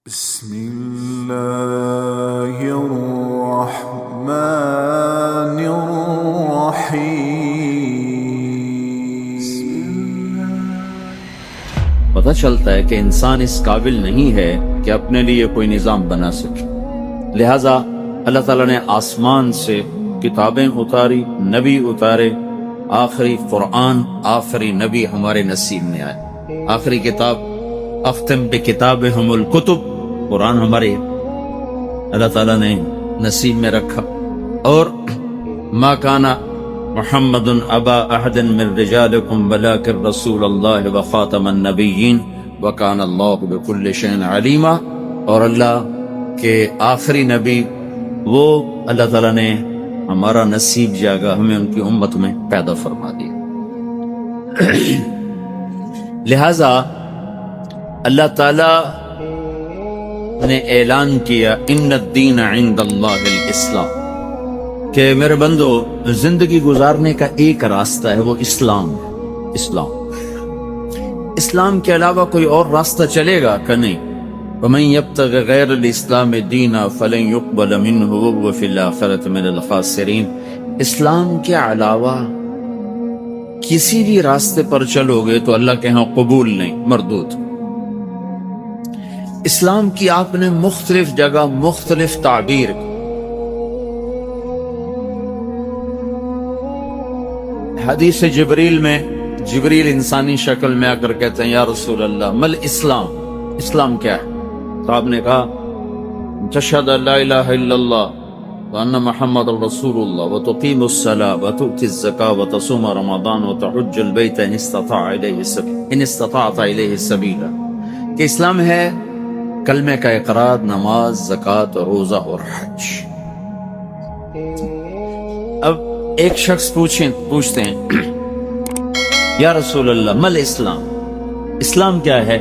بسم الله الرحمن الرحيم. پتہ چلتا ہے کہ انسان اس قابل نہیں ہے کہ اپنے لیے کوئی نظام بنا سکے، لہٰذا اللہ تعالیٰ نے آسمان سے کتابیں اتاری، نبی اتارے، آخری قرآن، آخری نبی ہمارے نصیب میں آئے. آخری کتاب اختم بکتابہم الکتب، قرآن ہمارے اللہ تعالیٰ نے نصیب میں رکھا. اور ما کان محمد ابا احد من رجالکم ولکن رسول اللہ وخاتم النبیین وکان اللہ بکل شیء علیما. اور اللہ کے آخری نبی وہ اللہ تعالیٰ نے ہمارا نصیب جاگا، ہمیں ان کی امت میں پیدا فرما دیا. لہذا اللہ تعالیٰ نے اعلان کیا ان الدین عند اللہ الاسلام، کہ میرے بندو زندگی گزارنے کا ایک راستہ ہے، وہ اسلام. اسلام کے علاوہ کوئی اور راستہ چلے گا کہ نہیں؟ ومن یبتغ غیر الاسلام دینا فلن يقبل منه وهو فی الآخرۃ من الخاسرین. اسلام کے علاوہ کسی بھی راستے پر چلو گے تو اللہ کے ہاں قبول نہیں، مردود. اسلام کی آپ نے مختلف جگہ مختلف تعبیر کی. حدیث جبریل میں جبریل انسانی شکل میں آ کر کہتے ہیں یا رسول اللہ مل اسلام، اسلام کیا ہے؟ تو آپ نے کہا تشہد ان لا الہ الا اللہ وان محمد رسول اللہ وتقیم الصلاۃ وتؤتی الزکاۃ وتصوم رمضان وتحج البیت ان استطعت الیہ سبیلا. کہ اسلام ہے کلمے کا اقرار، نماز، زکوٰۃ، روزہ اور حج. اب ایک شخص پوچھتے ہیں یا رسول اللہ مل اسلام، اسلام کیا ہے؟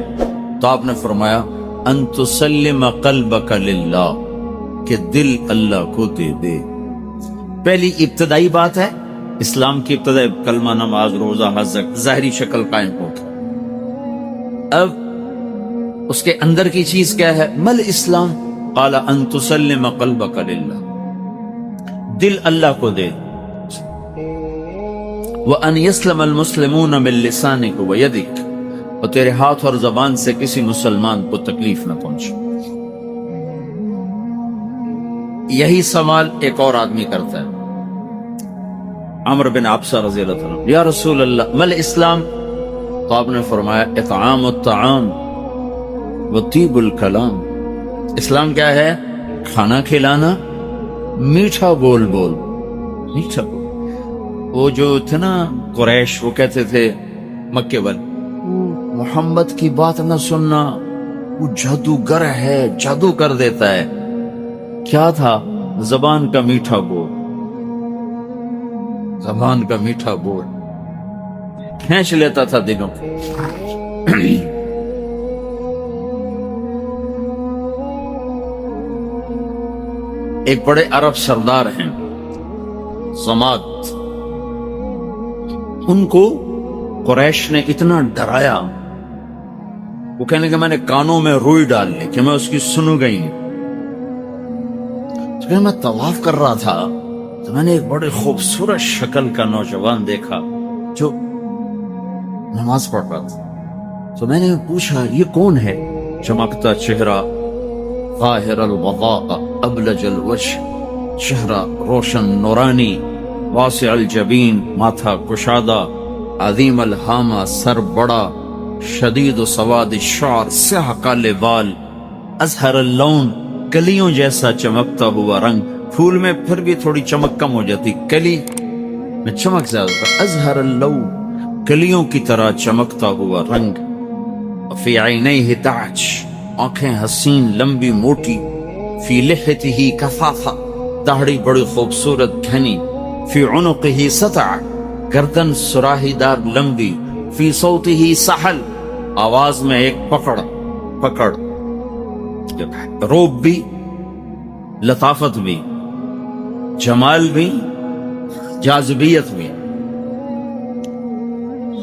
تو آپ نے فرمایا ان تسلم قلبک للہ، کہ دل اللہ کو دے دے. پہلی ابتدائی بات ہے اسلام کی ابتدائی کلمہ، نماز، روزہ، حج، ظاہری شکل قائم ہوگی. اب اس کے اندر کی چیز کیا ہے؟ مل اسلام؟ قال ان تسلم قلبک للہ، دل اللہ کو دے. وان یسلم المسلمون من لسانک ویدک، اور تیرے ہاتھ اور زبان سے کسی مسلمان کو تکلیف نہ پہنچے. یہی سوال ایک اور آدمی کرتا ہے، عمرو بن عبسہ رضی اللہ عنہ، یا رسول اللہ مل اسلام؟ تو آپ نے فرمایا اطعام الطعام وطیب الکلام. اسلام کیا ہے؟ کھانا کھلانا، میٹھا بول بول، میٹھا بول. وہ جو تھے نا قریش، وہ کہتے تھے مکے والے محمد کی بات نہ سننا، وہ جادوگر ہے، جادو کر دیتا ہے. کیا تھا؟ زبان کا میٹھا بول، زبان کا میٹھا بول کھینچ لیتا تھا دلوں کو. ایک بڑے عرب سردار ہیں سماد، ان کو قریش نے اتنا ڈرایا، وہ کہنے کہ میں نے کانوں میں روئی ڈال لی کہ میں اس کی سنوں گئی نہیں. تو میں طواف کر رہا تھا تو میں نے ایک بڑے خوبصورت شکل کا نوجوان دیکھا جو نماز پڑھ رہا تھا. تو میں نے پوچھا یہ کون ہے؟ چمکتا چہرہ، ظاہر الوضاء ابلج الوجه، چہرہ روشن نورانی، واسع الجبین، ماتھا کشادہ، عظیم الہامہ، سر بڑا، شدید سواد الشعر، سیاہ کالے بال، ازہر اللون، کلیوں جیسا چمکتا ہوا رنگ. پھول میں پھر بھی تھوڑی چمک کم ہو جاتی، کلی میں چمک زیادہ تھا. ازہر اللون، کلیوں کی طرح چمکتا ہوا رنگ. فی عینیہ تاج، آنکھیں حسین لمبی موٹی. فی لحیتہ کفافہ، داڑھی بڑی خوبصورت گھنی. فی عنقہ سطع، گردن سراہی دار لمبی. فی صوتہ سحل، آواز میں ایک پکڑ. روب بھی، لطافت بھی، جمال بھی، جاذبیت بھی.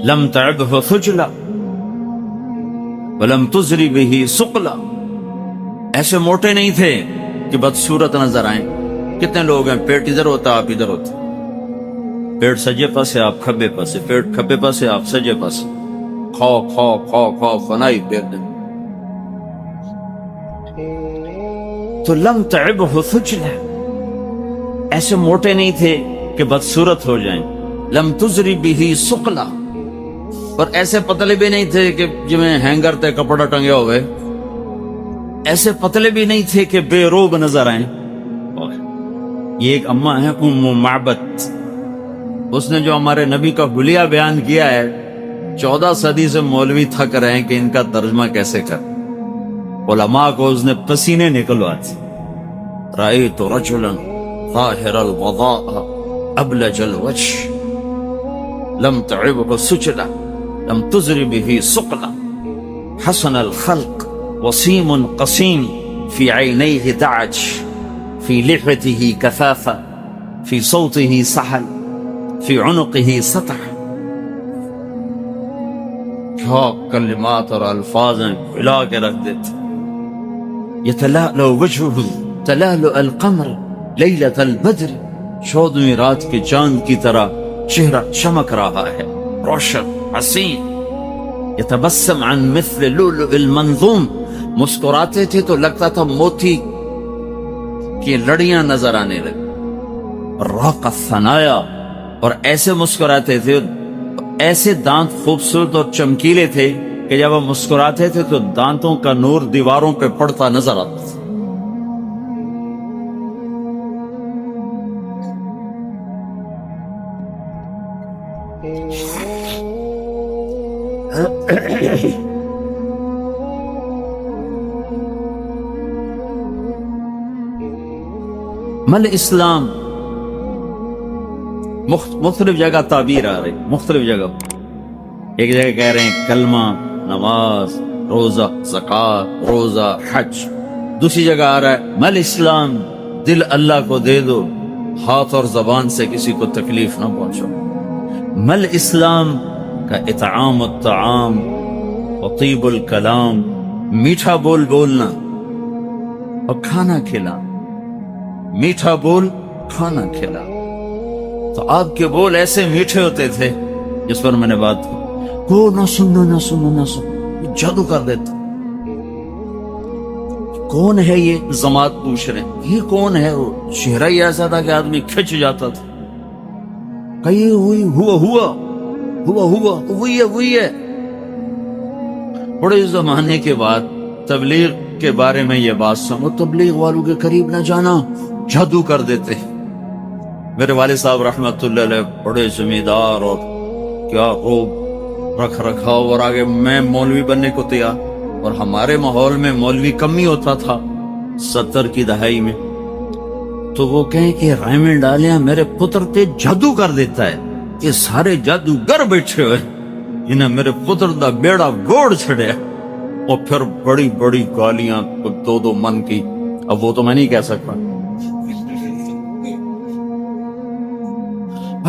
لم تعبہ خجلا ولم تزری به ثقلا، ایسے موٹے نہیں تھے کہ بدصورت نظر آئیں. کتنے لوگ ہیں پیٹ ادھر ہوتا آپ ادھر ہوتے، پیٹ سجے پاسے آپ کھبے پاسے، پیٹ کھبے پاسے آپ سجے پاسے، کھاؤ کھاؤ کھاؤ کھاؤ فنائی پیر دیں. تو لم تعبہ ثجلہ، ایسے موٹے نہیں تھے کہ بدصورت ہو جائیں. لم تزری بہ ثقلہ، اور ایسے پتلے بھی نہیں تھے کہ جویں ہینگر تے کپڑا ٹنگیا ہوئے، ایسے پتلے بھی نہیں تھے کہ بے روب نظر آئیں. یہ ایک اماں ہے ام معبد، اس نے جو ہمارے نبی کا حلیہ بیان کیا ہے، 14 صدی سے مولوی تھک رہے ہیں کہ ان کا ترجمہ کیسے کر. علماء کو اس نے پسینے نکلواتے. رأیت رجلا ظاہر الوضاء ابلج الوجه لم تعبه سجلة لم تزر به ثقلة حسن الخلق وسيم قسيم في عينيه دعج في لحيته كثافة في صوته سحل في عنقه سطح. کیا کلمات اور الفاظ ہیں بلا کے رکھ دیتے. يتلألأ وجهه تلألؤ القمر ليلة البدر، 14ویں رات کے چاند کی طرح چہرہ چمک رہا ہے، روشن حسین. يتبسم عن مثل لؤلؤ المنظوم، مسکراتے تھے تو لگتا تھا موتی کی لڑیاں نظر آنے لگی. راق الثنایا، اور ایسے مسکراتے تھے، ایسے دانت خوبصورت اور چمکیلے تھے کہ جب وہ مسکراتے تھے تو دانتوں کا نور دیواروں پہ پڑتا نظر آتا تھا. مل اسلام، مختلف جگہ تعبیر آ رہی، مختلف جگہ. ایک جگہ کہہ رہے ہیں کلمہ، نماز، روزہ، زکوٰۃ، روزہ، حج. دوسری جگہ آ رہا ہے مل اسلام، دل اللہ کو دے دو، ہاتھ اور زبان سے کسی کو تکلیف نہ پہنچو. مل اسلام کا اطعام الطعام وطیب الکلام، میٹھا بول بولنا اور کھانا کھلانا. میٹھا بول کھانا کھلا. تو آپ کے بول ایسے میٹھے ہوتے تھے جس پر میں نے بات کی. کو نہ سنو نہ سنو نہ سنو، جادو کر دیتا. کون ہے یہ؟ زمات پوچھ رہے ہیں یہ کون ہے؟ وہ چہرہ ہی ایسا تھا کہ آدمی کھچ جاتا تھا. کہیے ہوئی ہوا ہوا ہوا ہوا وہی ہے وہی ہے. بڑے زمانے کے بعد تبلیغ کے بارے میں یہ بات سنو، تبلیغ والوں کے قریب نہ جانا، جادو کر دیتے. میرے والد صاحب رحمت اللہ علیہ بڑے زمیندار اور کیا روب رکھ رکھاؤ، اور آگے میں مولوی بننے کو تیار. اور ہمارے ماحول میں مولوی کم ہی ہوتا تھا 70 کی دہائی میں. تو وہ کہیں کہ رائمن ڈالیا میرے پتر پہ جادو کر دیتا ہے، یہ سارے جادوگر بیٹھے ہوئے، انہیں میرے پتر دا بیڑا گوڑ چھڑے. اور پھر بڑی بڑی گالیاں 2 من کی. اب وہ تو میں نہیں کہہ سکتا.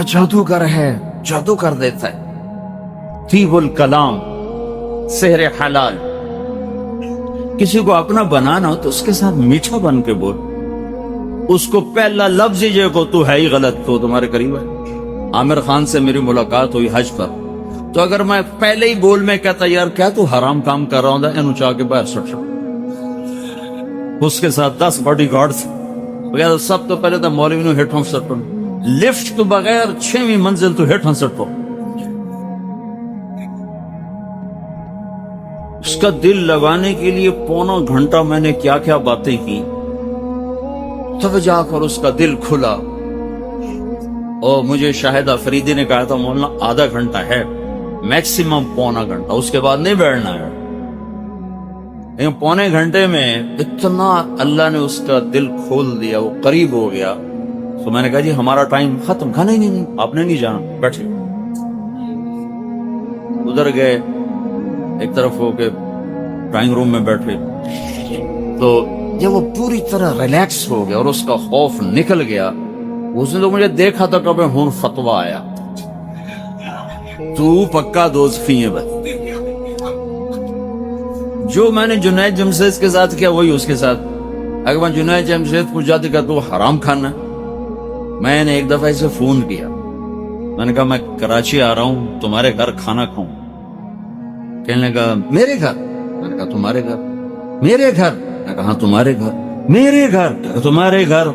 جادوگر ہے، جادو کر دیتا ہے. طیب الکلام، سحر حلال. کسی کو اپنا بنانا ہو تو اس کے ساتھ میٹھا بن کے بول. اس کو پہلا لفظ ہی کو تو ہے ہی غلط، تو تمہارے قریب ہے. عامر خان سے میری ملاقات ہوئی حج پر، تو اگر میں پہلے ہی بول میں کہتا یار کیا تو حرام کام کر رہا ہوں، انہوں چاہ کے باہر سٹ. اس کے ساتھ 10 باڈی گارڈ تھے. سب تو پہلے تو مولوی نو ہیٹھوں سٹوں، لفٹ تو بغیر 6ویں منزل تو ہیٹھوں سٹوں. اس کا دل لگانے کے لیے 1.25 گھنٹہ میں نے کیا کیا باتیں کی، تب جا کر اس کا دل کھلا. اور مجھے شاہد افریدی نے کہا تھا مولانا آدھا گھنٹہ ہے میکسیمم 1.25 گھنٹہ، اس کے بعد نہیں بیٹھنا ہے. لیکن 1.25 گھنٹے میں اتنا اللہ نے اس کا دل کھول دیا، وہ قریب ہو گیا. تو میں نے کہا جی ہمارا ٹائم ختم. کہا نہیں آپ نے نہیں جانا، بیٹھے. ادھر گئے، ایک طرف ہو کے ڈرائنگ روم میں بیٹھے. تو جب وہ پوری طرح ریلیکس ہو گیا اور اس کا خوف نکل گیا، اس نے تو مجھے دیکھا تھا کہ ہوں فتویٰ آیا تو پکا دوست فی ہے بس. جو میں نے جنید جمشید کے ساتھ کیا وہی اس کے ساتھ. اگر میں جنید جمشید کو جاتے کا تو حرام کھانا. میں نے ایک دفعہ اسے فون کیا, میں نے کہا میں کراچی آ رہا ہوں, تمہارے گھر کھانا کھاؤں. کہنے لگا میرے گھر. میں نے کہا تمہارے گھر؟ میرے گھر. میں نے کہا ہاں تمہارے گھر. میرے گھر؟ تمہارے گھر.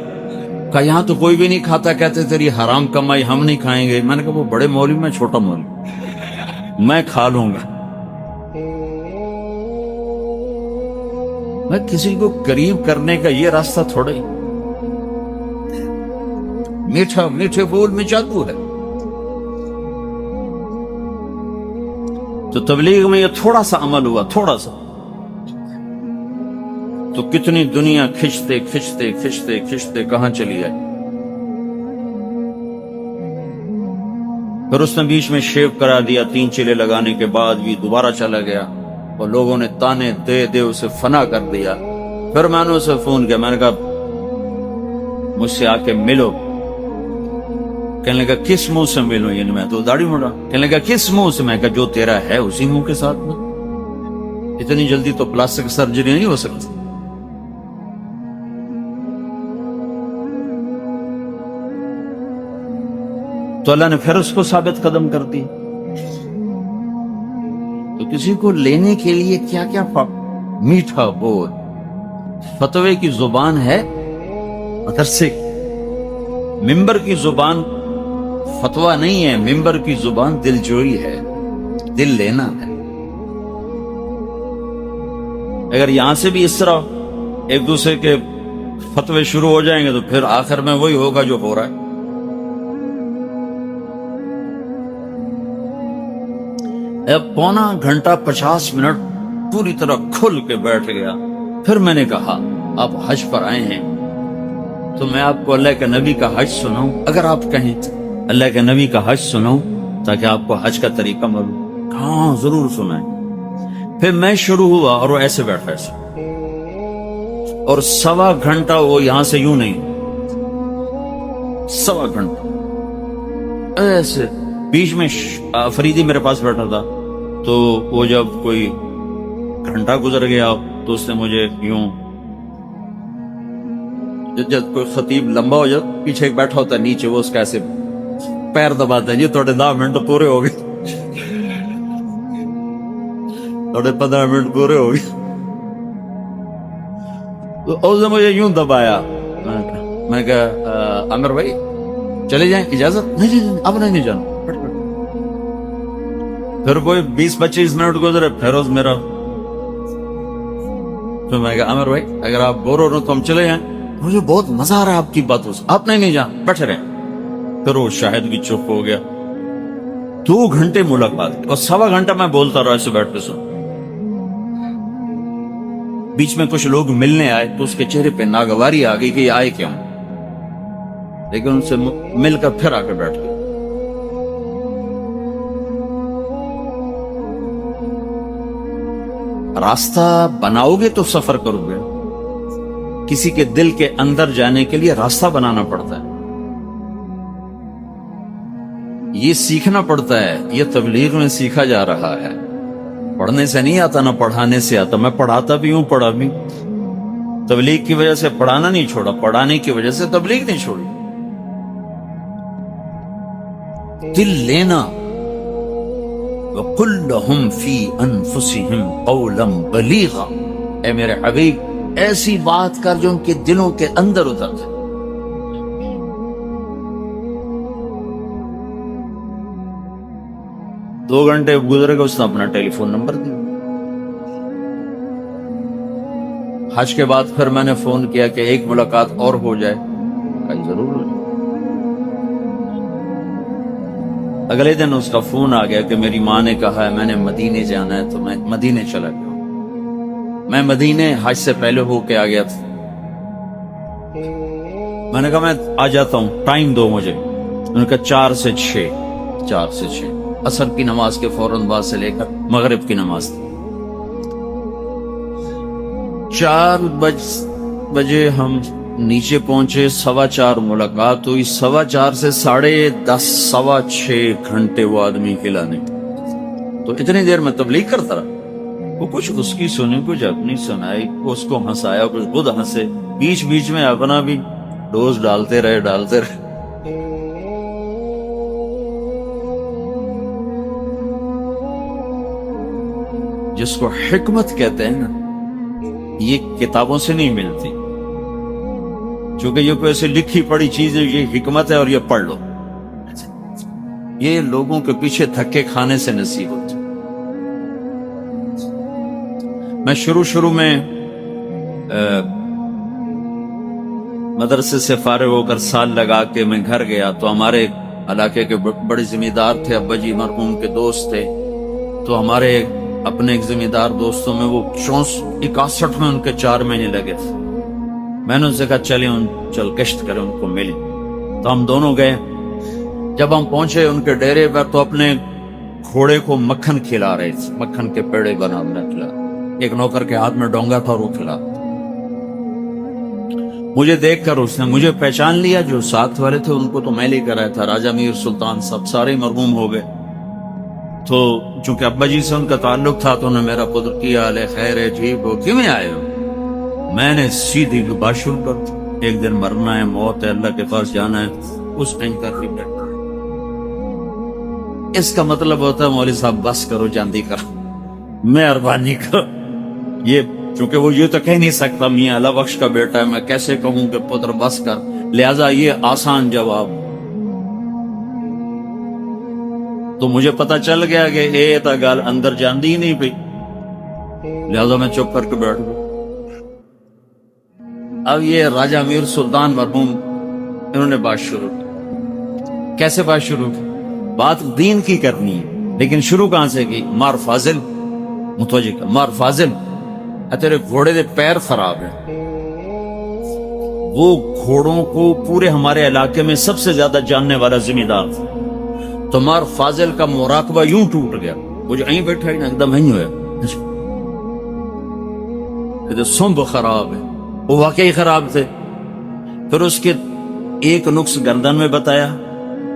کہا یہاں تو کوئی بھی نہیں کھاتا, کہتے تیری حرام کمائی ہم نہیں کھائیں گے. میں نے کہا وہ بڑے مولوی, میں چھوٹا مولوی, میں کھا لوں گا. میں کسی کو قریب کرنے کا یہ راستہ تھوڑا ہی. میٹھا میٹھے بول میں جادو ہے. تو تبلیغ میں یہ تھوڑا سا عمل ہوا, تھوڑا سا, تو کتنی دنیا کھچتے کھچتے کھچتے کھچتے کہاں چلی آئی. پھر اس نے بیچ میں شیو کرا دیا, 3 چلے لگانے کے بعد بھی دوبارہ چلا گیا, اور لوگوں نے تانے دے دے اسے فنا کر دیا. پھر میں نے اسے فون کیا, میں نے کہا مجھ سے آ کے ملو. کہنے لگا کس منہ سے ملوں؟ یعنی میں تو داڑھی مڑا. کہنے لگا کس منہ سے؟ میں کہا جو تیرا ہے اسی منہ کے ساتھ میں. اتنی جلدی تو پلاسٹک سرجری نہیں ہو سکتی. تو اللہ نے پھر اس کو ثابت قدم کر دی. تو کسی کو لینے کے لیے کیا کیا میٹھا بول. فتوے کی زبان ہے مدرسے کی, ممبر کی زبان فتوہ نہیں ہے, ممبر کی زبان دل جوئی ہے, دل لینا ہے. اگر یہاں سے بھی اس طرح ایک دوسرے کے فتوے شروع ہو جائیں گے تو پھر آخر میں وہی ہوگا جو ہو رہا ہے. اب پونا گھنٹہ 50 منٹ پوری طرح کھل کے بیٹھ گیا. پھر میں نے کہا آپ حج پر آئے ہیں تو میں آپ کو اللہ کے نبی کا حج سناؤں. اگر آپ کہیں اللہ کے نبی کا حج سناؤں تاکہ آپ کو حج کا طریقہ معلوم. ہاں ضرور سنائیں. پھر میں شروع ہوا اور وہ ایسے بیٹھا ایسے, اور 1.25 گھنٹہ وہ یہاں سے یوں نہیں, 1.25 گھنٹہ ایسے. بیچ میں فریدی میرے پاس بیٹھا تھا, تو وہ جب کوئی گھنٹہ گزر گیا تو اس نے مجھے یوں, جب کوئی خطیب لمبا ہو جاتا پیچھے ایک بیٹھا ہوتا ہے نیچے, وہ اس کا ایسے پیر دباتا ہے, یہ تھوڑے 10 منٹ پورے ہو گئے, تھوڑے 15 منٹ پورے ہو گئے. تو اس نے مجھے یوں دبایا. میں نے کہا عامر بھائی چلے جائیں, اجازت؟ نہیں اب نہیں جانا. پھر کوئی 20-25 منٹ گزرے, پھر اس میرا, تو میں کہا عامر بھائی اگر آپ بور ہو رہے تو ہم چلے جائیں, مجھے بہت مزہ آ رہا ہے آپ کی باتوں سے. آپ نہیں جانا, بیٹھے رہے. پھر وہ شاہد بھی چپ ہو گیا. 2 گھنٹے ملاقات, اور 1.25 گھنٹہ میں بولتا رہا ایسے بیٹھ کے سن. بیچ میں کچھ لوگ ملنے آئے تو اس کے چہرے پہ ناگواری آ گئی کہ یہ آئے کیوں, لیکن ان سے مل کر پھر آ کے بیٹھ گئے. راستہ بناؤ گے تو سفر کرو گے. کسی کے دل کے اندر جانے کے لیے راستہ بنانا پڑتا ہے, یہ سیکھنا پڑتا ہے. یہ تبلیغ میں سیکھا جا رہا ہے, پڑھنے سے نہیں آتا, نہ پڑھانے سے آتا. میں پڑھاتا بھی ہوں, پڑھا بھی. تبلیغ کی وجہ سے پڑھانا نہیں چھوڑا, پڑھانے کی وجہ سے تبلیغ نہیں چھوڑی. دل لینا. وَقُلْ لَهُمْ فِي أَنفُسِهِمْ قَوْلًا بَلِيغًا, اے میرے حبیب ایسی بات کر جو ان کے دلوں کے اندر اتر جائے. دو گھنٹے گزرے گا, اس نے اپنا ٹیلی فون نمبر دیا. حج کے بعد پھر میں نے فون کیا کہ ایک ملاقات اور ہو جائے. کہیں ضرور ہو جائے. اگلے دن اس کا فون آ گیا کہ میری ماں نے کہا ہے میں نے مدینے جانا ہے, تو میں مدینے چلا گیا. میں مدینے حج سے پہلے ہو کے آ گیا تھا. میں نے کہا میں آ جاتا ہوں, ٹائم دو مجھے. انہوں نے کہا 4 سے 6, 4 سے 6, عصر کی نماز کے فوراً بعد سے لے کر مغرب کی نماز تھی. 4 بجے ہم نیچے پہنچے, 4:15 ملاقات ہوئی. 4:15 سے 10:30, 6.25 گھنٹے وہ آدمی کھلانے. تو اتنی دیر میں تبلیغ کرتا رہا. وہ کچھ اس کی سنی کچھ اپنی سنائی، اس کو ہنسایا کچھ خود ہنسے، بیچ بیچ میں اپنا بھی ڈوز ڈالتے رہے. جس کو حکمت کہتے ہیں نا، یہ کتابوں سے نہیں ملتی، چونکہ یہ کوئی ایسے لکھی پڑی چیز ہے. یہ حکمت ہے اور یہ پڑھ لو. یہ لوگوں کے پیچھے دھکے کھانے سے نصیب ہوتی. میں شروع میں مدرسے سے فارغ ہو کر سال لگا کے میں گھر گیا تو ہمارے علاقے کے بڑے ذمہ دار تھے، ابا جی مرحوم کے دوست تھے. تو ہمارے اپنے ایک ذمہ دار دوستوں میں وہ 61 میں ان کے 4 مہینے لگے تھے. میں نے ان سے کہا چل کشت کریں، ان کو ملی. تو ہم دونوں گئے. جب ہم پہنچے ان کے ڈیرے پر تو اپنے گھوڑے کو مکھن کھلا رہے تھے، مکھن کے پیڑے بنا کھلا. ایک نوکر کے ہاتھ میں ڈونگا تھا اور وہ کھلا. مجھے دیکھ کر اس نے مجھے پہچان لیا. جو ساتھ والے تھے ان کو تو میں لے کر آیا تھا، راجہ میر سلطان سب سارے مرحوم ہو گئے. تو چونکہ ابا جی سے ان کا تعلق تھا تو انہوں نے میرا پدر کیا، علیہ خیر ہے، ٹھیک ہو، کیوں میں آئے ہو؟ میں نے سیدھی بات شروع کر دی. ایک دن مرنا ہے، موت ہے، اللہ کے پاس جانا ہے. اس ٹائم کر کے بیٹھا. اس کا مطلب ہوتا ہے مولوی صاحب بس کرو، جاندی کرو، مہربانی کرو. یہ چونکہ وہ یہ تو کہہ نہیں سکتا میاں اللہ بخش کا بیٹا ہے، میں کیسے کہوں کہ پتر بس کر، لہذا یہ آسان جواب. تو مجھے پتا چل گیا کہ اے تا گال اندر جاندی ہی نہیں پئی، لہذا میں چپ کر کے بیٹھ گیا. اب یہ راجہ میر سلطان مرحوم انہوں نے بات شروع کی. کیسے بات شروع کی؟ بات دین کی کرنی ہے، لیکن شروع کہاں سے کی؟ مار فاضل، متوجہ کر، مار فاضل تیرے گھوڑے دے پیر خراب ہیں. وہ گھوڑوں کو پورے ہمارے علاقے میں سب سے زیادہ جاننے والا ذمہ دار تھا. تو مار فاضل کا مراقبہ یوں ٹوٹ گیا. وہ جو અહીં بیٹھا ہی نا ایک دم અહીં ہویا، کہ سنب خراب ہے. وہ واقعی خراب تھے. پھر اس کے ایک نقص گردن میں بتایا،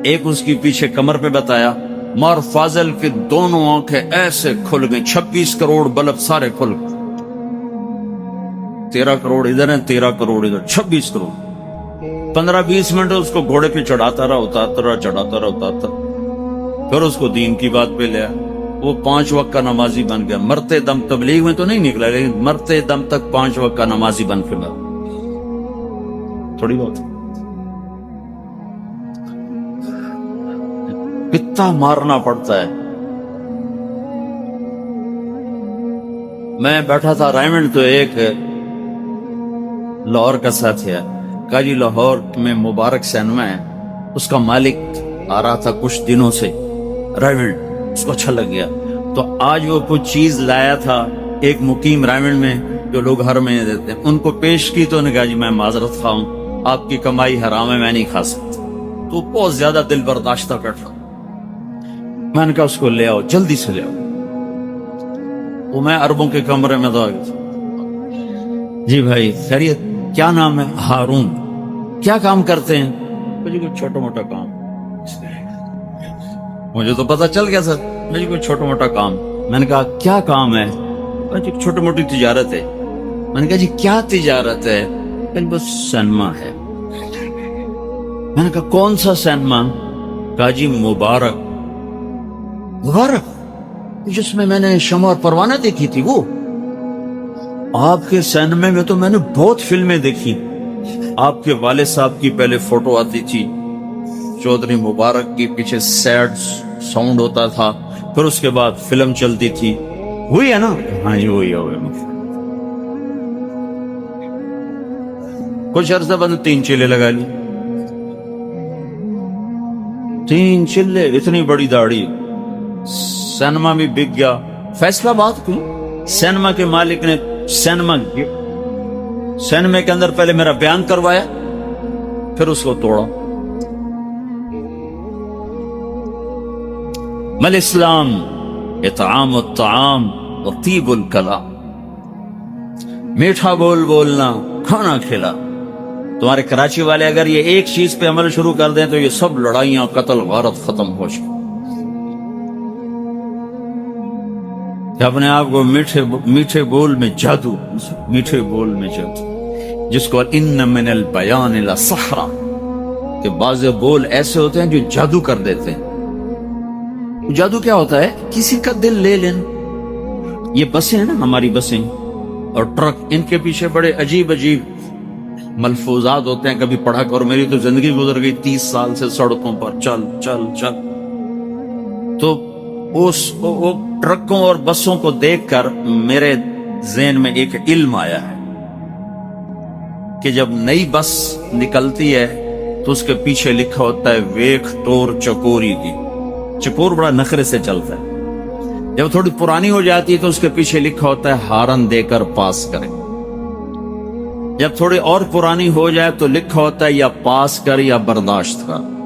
ایک اس کی پیچھے کمر پہ بتایا. مار فاضل کے دونوں آنکھیں ایسے کھل گئیں، 26 کروڑ بلب سارے کھل گئے. 13 کروڑ ادھر ہیں، 13 کروڑ ادھر، 26 کروڑ. 15-20 منٹ اس کو گھوڑے پہ چڑھاتا رہا، اتارتا رہا، چڑھاتا رہا، اتارتا رہا. پھر اس کو دین کی بات پہ لیا. وہ 5 وقت کا نمازی بن گیا. مرتے دم تبلیغ میں تو نہیں نکلا، لیکن مرتے دم تک 5 وقت کا نمازی بن کے گیا. تھوڑی بہت کتنا مارنا پڑتا ہے. میں بیٹھا تھا رائمنڈ، تو ایک لاہور کا ساتھی ہے، کہا جی لاہور میں مبارک سینما ہے، اس کا مالک آ رہا تھا کچھ دنوں سے رائمنڈ، اس کو اچھا لگ گیا. تو آج وہ کچھ چیز لایا تھا ایک مقیم رائمنڈ میں جو لوگ ہر مہینے دیتے ہیں، ان کو پیش کی. تو انہوں نے کہا جی میں معذرت خواہ ہوں، آپ کی کمائی حرام ہے، میں نہیں کھا سکتا. تو بہت زیادہ دل برداشتہ بیٹھا. میں نے کہا اس کو لے آؤ، جلدی سے لے آؤ. وہ میں عربوں کے کمرے میں تھا. جی بھائی خیریت، کیا نام ہے؟ ہارون. کیا کام کرتے ہیں؟ مجھے کوئی چھوٹا موٹا کام. مجھے تو پتا چل گیا سر، مجھے کوئی چھوٹا موٹا کام. میں نے کہا کیا کام ہے؟ جی چھوٹی موٹی تجارت ہے. میں نے کہا جی کیا تجارت ہے؟ بس سینما ہے. میں نے کہا کون سا سینما؟ کہا جی مبارک. مبارک جس میں نے شمع اور پروانہ دیکھی تھی؟ وہ آپ کے سینما میں تو میں نے بہت فلمیں دیکھی. آپ کے والد صاحب کی پہلے فوٹو آتی تھی، چودھری مبارک کی پیچھے سیڈ ساؤنڈ ہوتا تھا، پھر اس کے بعد فلم چلتی تھی. وہی ہے نا؟ ہاں جی وہی ہے. کچھ عرصہ بعد 3 چیلے لگا لی. 3 چلے، اتنی بڑی داڑھی. سینما بھی بک گیا. فیصلہ بات کی، سینما کے مالک نے سینما کے اندر پہلے میرا بیان کروایا، پھر اس کو توڑا. مل اسلام اطعام الطعام وطیب الکلام. میٹھا بول بولنا، کھانا کھلا. تمہارے کراچی والے اگر یہ ایک چیز پہ عمل شروع کر دیں تو یہ سب لڑائیاں، قتل غارت ختم ہو جائیں. کہ اپنے آپ کو میٹھے بول میں جادو، میٹھے بول میں جادو، جس کو ان من البیان لسحرا، کہ بعض بول ایسے ہوتے ہیں جو جادو کر دیتے ہیں۔ جادو کیا ہوتا ہے؟ کسی کا دل لے لینا۔ یہ بسیں ہیں نا، ہماری بسیں اور ٹرک، ان کے پیچھے بڑے عجیب عجیب ملفوظات ہوتے ہیں، کبھی پڑھا کر میری تو زندگی گزر گئی 30 سال سے سڑکوں پر چل چل چل۔ تو وہ ٹرکوں اور بسوں کو دیکھ کر میرے ذہن میں ایک علم آیا ہے کہ جب نئی بس نکلتی ہے تو اس کے پیچھے لکھا ہوتا ہے ویکھ ٹور چکوری کی۔ چکور بڑا نخرے سے چلتا ہے۔ جب تھوڑی پرانی ہو جاتی ہے تو اس کے پیچھے لکھا ہوتا ہے ہارن دے کر پاس کریں۔ جب تھوڑی اور پرانی ہو جائے تو لکھا ہوتا ہے یا پاس کر یا برداشت کر۔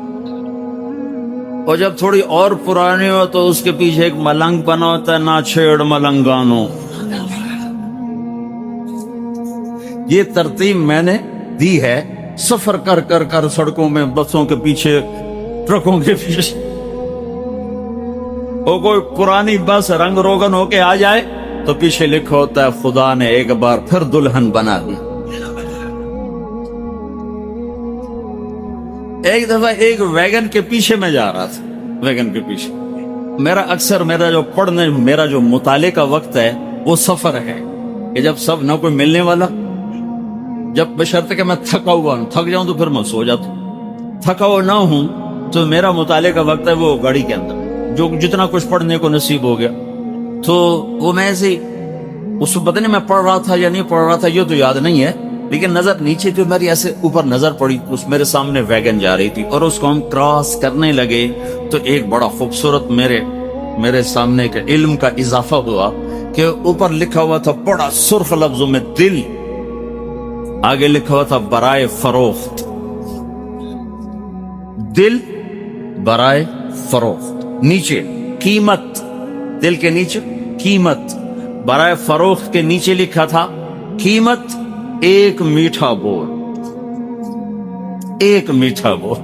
اور جب تھوڑی اور پرانی ہو تو اس کے پیچھے ایک ملنگ بنا ہوتا ہے، نہ چھیڑ ملنگانو۔ یہ ترتیب میں نے دی ہے سفر کر کر کر سڑکوں میں، بسوں کے پیچھے، ٹرکوں کے پیچھے۔ اور کوئی پرانی بس رنگ روگن ہو کے آ جائے تو پیچھے لکھا ہوتا ہے خدا نے ایک بار پھر دلہن بنا دی۔ ایک دفعہ ایک ویگن کے پیچھے میں جا رہا تھا، ویگن کے پیچھے میرا جو پڑھنے، میرا جو مطالعے کا وقت ہے وہ سفر ہے، کہ جب سب نہ کوئی ملنے والا، جب بشرطے کہ میں تھکا ہوا ہوں، تھک جاؤں تو پھر میں سو جاتا ہوں، تھکا ہوا نہ ہوں تو میرا مطالعے کا وقت ہے وہ گاڑی کے اندر، جو جتنا کچھ پڑھنے کو نصیب ہو گیا۔ تو وہ میں ایسے اس کو پتہ نہیں میں پڑھ رہا تھا یا نہیں پڑھ رہا تھا، یہ تو یاد نہیں ہے، لیکن نظر نیچے تو میری ایسے اوپر نظر پڑی، اس میرے سامنے ویگن جا رہی تھی اور اس کو ہم کراس کرنے لگے تو ایک بڑا خوبصورت میرے سامنے کے علم کا اضافہ ہوا کہ اوپر لکھا ہوا تھا بڑا سرخ لفظوں میں دل، آگے لکھا ہوا تھا برائے فروخت، دل برائے فروخت، نیچے قیمت، دل کے نیچے قیمت، برائے فروخت کے نیچے لکھا تھا قیمت ایک میٹھا بول، ایک میٹھا بول۔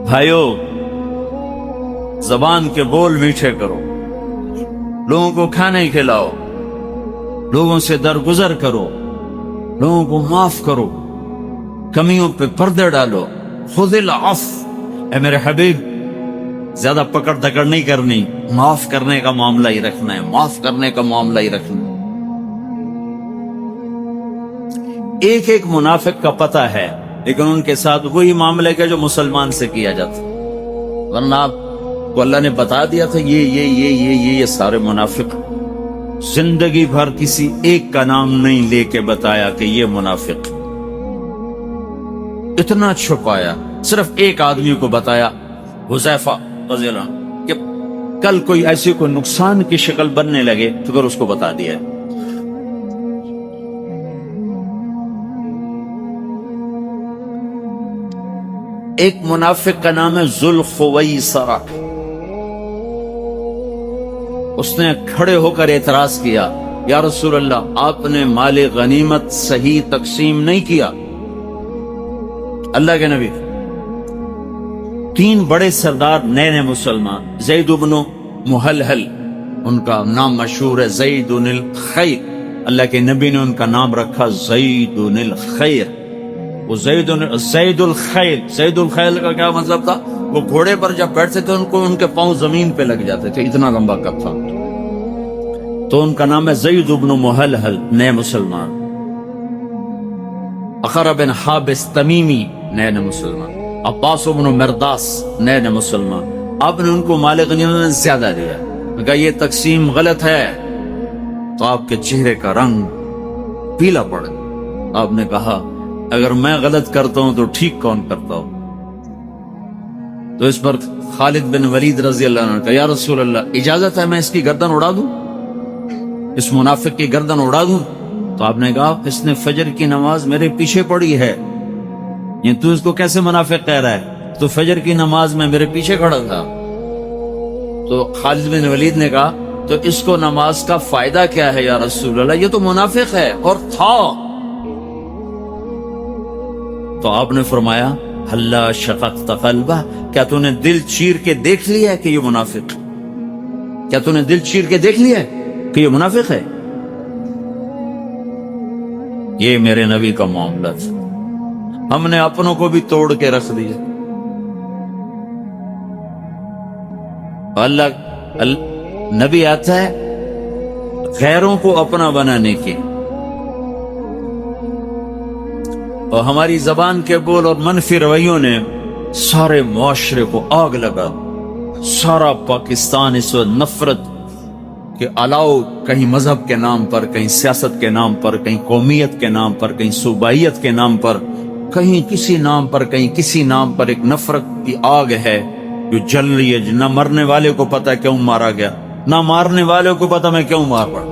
بھائیو، زبان کے بول میٹھے کرو، لوگوں کو کھانے کھلاؤ، لوگوں سے درگزر کرو، لوگوں کو معاف کرو، کمیوں پہ پردے ڈالو، خذ العفو، اے میرے حبیب زیادہ پکڑ دکڑ نہیں کرنی، معاف کرنے کا معاملہ ہی رکھنا ہے، معاف کرنے کا معاملہ ہی رکھنا ہے۔ ایک ایک منافق کا پتہ ہے، لیکن ان کے ساتھ وہی معاملے کا جو مسلمان سے کیا جاتا، ورنہ آپ کو اللہ نے بتا دیا تھا یہ سارے منافق، زندگی بھر کسی ایک کا نام نہیں لے کے بتایا کہ یہ منافق، اتنا چھپایا، صرف ایک آدمی کو بتایا، حذیفہ رضی اللہ عنہ، کہ کل کوئی ایسی کوئی نقصان کی شکل بننے لگے تو پھر اس کو بتا دیا۔ ایک منافق کا نام ہے ذوالخویسرہ، اس نے کھڑے ہو کر اعتراض کیا، یا رسول اللہ آپ نے مال غنیمت صحیح تقسیم نہیں کیا۔ اللہ کے نبی، 3 بڑے سردار نئے مسلمان، زید بن محلحل، ان کا نام مشہور ہے زید الخیر، اللہ کے نبی نے ان کا نام رکھا زید الخیر۔ وہ زید الخیر، زید الخیر کا کیا مطلب تھا؟ وہ گھوڑے پر جب بیٹھتے تھے ان کے پاؤں زمین پہ لگ جاتے تھے، اتنا لمبا کپ تھا، تو ان کا نام ہے زید بن محلحل، نئے مسلمان۔ اقرع بن حابس تمیمی، نئے مسلمان۔ عباس بن مرداس، نئے مسلمان۔ آپ نے ان کو مال غنیمت میں زیادہ دیا، کہا یہ تقسیم غلط ہے، تو آپ کے چہرے کا رنگ پیلا پڑ گیا۔ آپ نے کہا اگر میں غلط کرتا ہوں تو ٹھیک کون کرتا ہوں؟ تو اس پر خالد بن ولید رضی اللہ عنہ کہا یا رسول اللہ اجازت ہے میں اس کی گردن اڑا دوں، اس منافق کی گردن اڑا دوں؟ تو آپ نے کہا اس نے فجر کی نماز میرے پیچھے پڑھی ہے، یہ تو اس کو کیسے منافق کہہ رہا ہے؟ تو فجر کی نماز میں میرے پیچھے کھڑا تھا۔ تو خالد بن ولید نے کہا تو اس کو نماز کا فائدہ کیا ہے یا رسول اللہ؟ یہ تو منافق ہے اور تھا۔ تو آپ نے فرمایا ہلا شققت قلبہ، کیا تو نے دل چیر کے دیکھ لیا ہے کہ یہ منافق؟ کیا تو نے دل چیر کے دیکھ لیا ہے کہ یہ منافق ہے؟ یہ میرے نبی کا معاملہ تھا، ہم نے اپنوں کو بھی توڑ کے رکھ دیا۔ اللہ نبی آتا ہے غیروں کو اپنا بنانے کی، اور ہماری زبان کے بول اور منفی رویوں نے سارے معاشرے کو آگ لگا۔ سارا پاکستان اس وقت نفرت کہ الاؤ، کہیں مذہب کے نام پر، کہیں سیاست کے نام پر، کہیں قومیت کے نام پر، کہیں صوبائیت کے نام پر، کہیں کسی نام پر، کہیں کسی نام پر ایک نفرت کی آگ ہے جو جل رہی ہے۔ نہ مرنے والے کو پتہ کیوں مارا گیا، نہ مارنے والے کو پتہ میں کیوں مار پڑا۔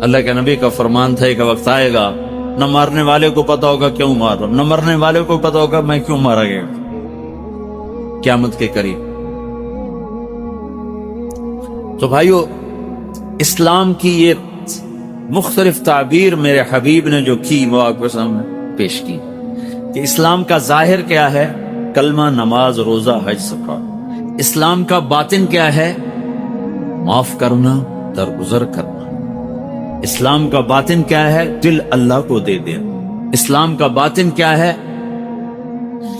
اللہ کے نبی کا فرمان تھا ایک وقت آئے گا نہ مارنے والے کو پتہ ہوگا کیوں مار رہا ہوں، نہ مرنے والے کو پتہ ہوگا میں کیوں مارا گیا قیامت کے قریب۔ تو بھائیو، اسلام کی یہ مختلف تعبیر میرے حبیب نے جو کی وہ آپ کے سامنے پیش کی کہ اسلام کا ظاہر کیا ہے؟ کلمہ، نماز، روزہ، حج، زکات۔ اسلام کا باطن کیا ہے؟ معاف کرنا، درگزر کرنا۔ اسلام کا باطن کیا ہے؟ دل اللہ کو دے دیا۔ اسلام کا باطن کیا ہے؟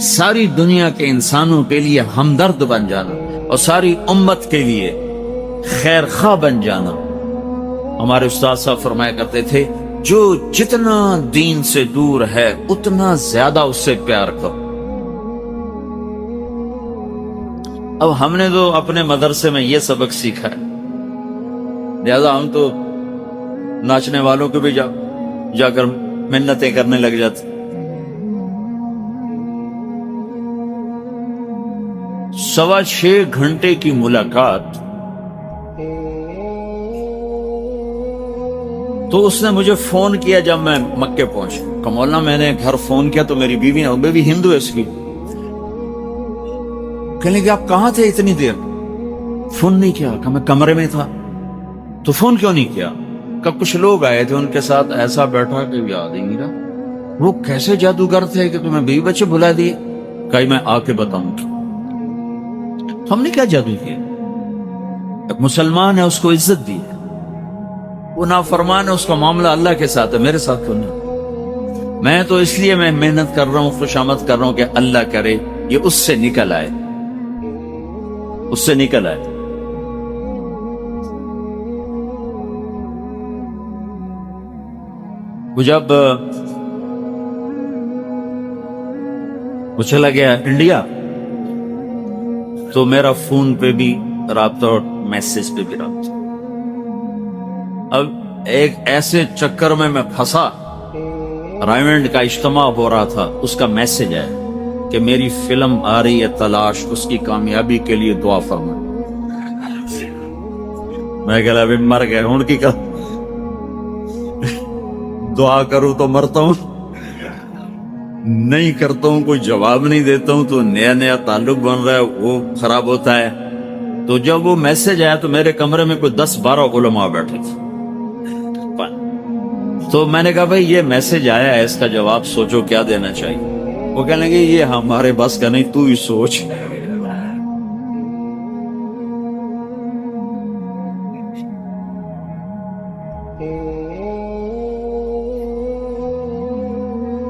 ساری دنیا کے انسانوں کے لیے ہمدرد بن جانا اور ساری امت کے لیے خیر خواہ بن جانا۔ ہمارے استاد صاحب فرمایا کرتے تھے جو جتنا دین سے دور ہے اتنا زیادہ اس سے پیار کرو۔ اب ہم نے تو اپنے مدرسے میں یہ سبق سیکھا ہے، لہذا ہم تو ناچنے والوں کو بھی جا کر منتیں کرنے لگ جاتے۔ 6.25 گھنٹے کی ملاقات، تو اس نے مجھے فون کیا جب میں مکے پہنچا کہ مولانا میں نے گھر فون کیا تو میری بیوی نے، بیوی ہندو ہے اس کی، کہنے لگی آپ کہاں تھے اتنی دیر؟ فون نہیں کیا؟ کہ میں کمرے میں تھا۔ تو فون کیوں نہیں کیا؟ کہ کچھ لوگ آئے تھے ان کے ساتھ ایسا بیٹھا کہ یاد ہی نہیں رہا۔ وہ کیسے جادوگر تھے کہ تمہیں بیوی بچے بلا دیے؟ کہ میں آ کے بتاؤں گا۔ ہم نے کیا جادو کیا؟ ایک مسلمان ہے اس کو عزت دی ہے، وہ نافرمان ہے اس کا معاملہ اللہ کے ساتھ ہے، میرے ساتھ تو نہیں۔ میں تو اس لیے میں محنت کر رہا ہوں، خوشامد کر رہا ہوں کہ اللہ کرے یہ اس سے نکل آئے، اس سے نکل آئے۔ وہ جب وہ چلا گیا انڈیا تو میرا فون پہ بھی رابطہ اور میسج پہ بھی رابطہ۔ اب ایک ایسے چکر میں پھنسا، رائمنڈ کا اجتماع ہو رہا تھا، اس کا میسج ہے کہ میری فلم آ رہی ہے تلاش، اس کی کامیابی کے لیے دعا فرمائیں۔ میں کہا ابھی مر گئے ہوں کی دعا کروں تو مرتا ہوں، نہیں کرتا ہوں، کوئی جواب نہیں دیتا ہوں تو نیا نیا تعلق بن رہا ہے وہ خراب ہوتا ہے۔ تو جب وہ میسج آیا تو میرے کمرے میں کوئی 10-12 علماء بیٹھے تھے، تو میں نے کہا بھائی یہ میسج آیا ہے، اس کا جواب سوچو کیا دینا چاہیے۔ وہ کہنے لگے یہ ہمارے بس کا نہیں، تو ہی سوچ۔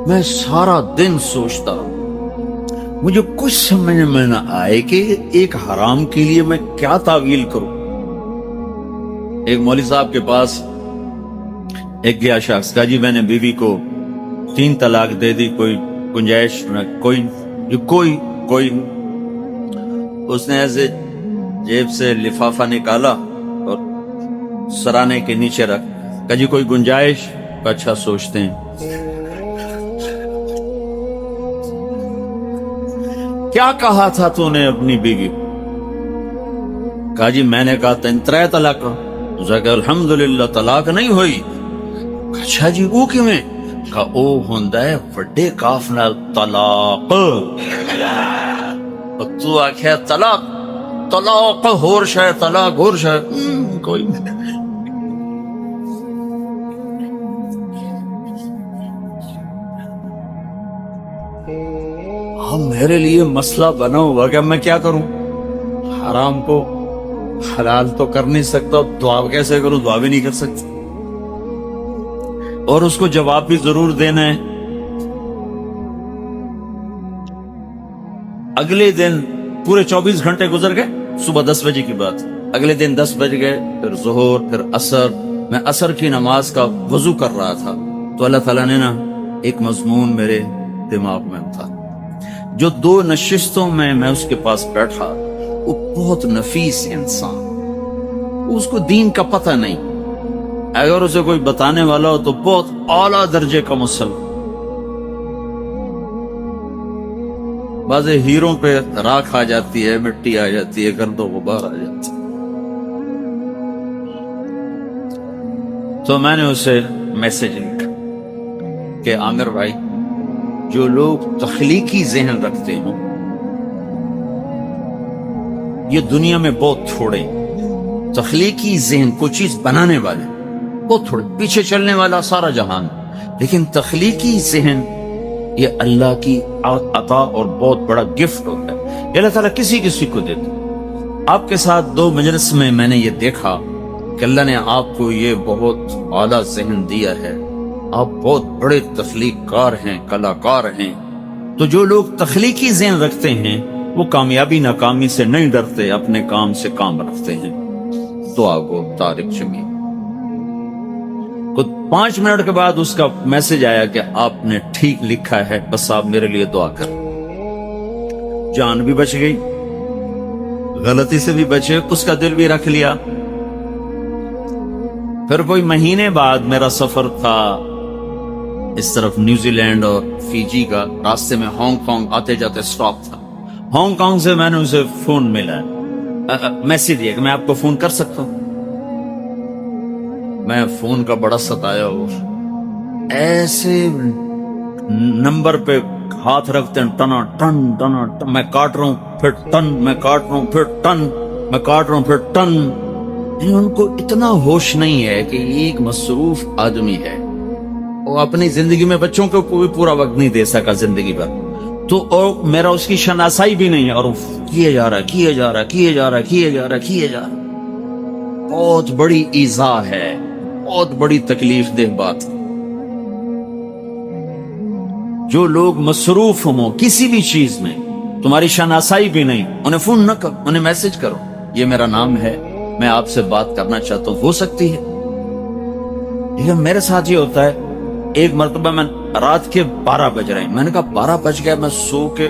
میں سارا دن سوچتا ہوں، مجھے کچھ سمجھ میں نہ آئے کہ ایک حرام کے لیے میں کیا تعویل کروں۔ ایک مولوی صاحب کے پاس ایک گیا شخص، کہا جی میں نے بیوی کو 3 طلاق دے دی، کوئی گنجائش نہ، کوئی اس نے ایسے جیب سے لفافہ نکالا اور سرانے کے نیچے رکھ، کہا جی کوئی گنجائش؟ اچھا سوچتے ہیں۔ کیا کہا تھا تو نے اپنی بیوی؟ کہا جی میں نے کہا 3 طلاق۔ اسے کہا الحمدللہ طلاق نہیں ہوئی۔ اچھا جی وہ کیوں ہے؟ کہا او ہوندا ہے وڈے کاف نال طلاق، تو آکھیا طلاق ہور شے، طلاق ہور شے، کوئی نہیں۔ اب میرے لیے مسئلہ بنا ہوا کہ میں کیا کروں؟ حرام کو حلال تو کر نہیں سکتا، دعا کیسے کروں؟ دعا بھی نہیں کر سکتا، اور اس کو جواب بھی ضرور دینا ہے۔ اگلے دن پورے 24 گھنٹے گزر گئے، صبح 10 بجے کی بات، اگلے دن 10 بج گئے، پھر ظہر، پھر عصر۔ میں عصر کی نماز کا وضو کر رہا تھا تو اللہ تعالیٰ نے ایک مضمون میرے دماغ میں تھا۔ جو 2 نشستوں میں اس کے پاس بیٹھا، وہ بہت نفیس انسان، اس کو دین کا پتہ نہیں، اگر اسے کوئی بتانے والا ہو تو بہت اعلیٰ درجے کا مسلم۔ بعض ہیروں پہ راکھ آ جاتی ہے، مٹی آ جاتی ہے، گرد و غبار آ جاتی ہے۔ تو میں نے اسے میسج لکھا کہ عامر بھائی، جو لوگ تخلیقی ذہن رکھتے ہوں یہ دنیا میں بہت تھوڑے، تخلیقی ذہن کو چیز بنانے والے بہت تھوڑے، پیچھے چلنے والا سارا جہان، لیکن تخلیقی ذہن یہ اللہ کی عطا اور بہت بڑا گفٹ ہوتا ہے، یہ اللہ تعالیٰ کسی کسی کو دیتا ہے۔ آپ کے ساتھ 2 مجلس میں نے یہ دیکھا کہ اللہ نے آپ کو یہ بہت اعلیٰ ذہن دیا ہے، آپ بہت بڑے تخلیق کار ہیں، کلاکار ہیں۔ تو جو لوگ تخلیقی ذہن رکھتے ہیں وہ کامیابی ناکامی سے نہیں ڈرتے، اپنے کام سے کام رکھتے ہیں۔ دعا گو طارق جمیل۔ 5 منٹ کے بعد اس کا میسج آیا کہ آپ نے ٹھیک لکھا ہے، بس آپ میرے لیے دعا کر۔ جان بھی بچ گئی، غلطی سے بھی بچے، اس کا دل بھی رکھ لیا۔ پھر کوئی مہینے بعد میرا سفر تھا اس طرف نیوزی لینڈ اور فیجی کا، راستے میں ہانگ کانگ آتے جاتے سٹاپ تھا۔ ہانگ کانگ سے میں نے اسے فون ملا، میسج دیا کہ میں آپ کو فون کر سکتا ہوں۔ میں فون کا بڑا ستایا ہوں، ایسے نمبر پہ ہاتھ رکھتے ہیں، ٹنا ٹن ٹنا ٹن، میں کاٹ رہا ہوں پھر ٹن، میں کاٹ رہا ہوں پھر ٹن، میں کاٹ رہا ہوں پھر ٹن۔ ان کو اتنا ہوش نہیں ہے کہ ایک مصروف آدمی ہے، وہ اپنی زندگی میں بچوں کو کوئی پورا وقت نہیں دے سکا زندگی بھر، تو اور میرا اس کی شناسائی بھی نہیں ہے، اور کیے جا رہا کیے جا رہا کیے جا رہا کیے جا رہا کیے جا رہا۔ بہت بڑی ایذا ہے، بہت بڑی تکلیف دہ بات۔ جو لوگ مصروف ہوں کسی بھی چیز میں، تمہاری شناسائی بھی نہیں، انہیں فون نہ کرو، انہیں میسج کرو، یہ میرا نام ہے، میں آپ سے بات کرنا چاہتا ہوں، ہو سکتی ہے۔ لیکن میرے ساتھ یہ ہوتا ہے، ایک مرتبہ میں رات کے 12 بج رہے ہیں، میں نے کہا 12 بج گیا، میں سو کے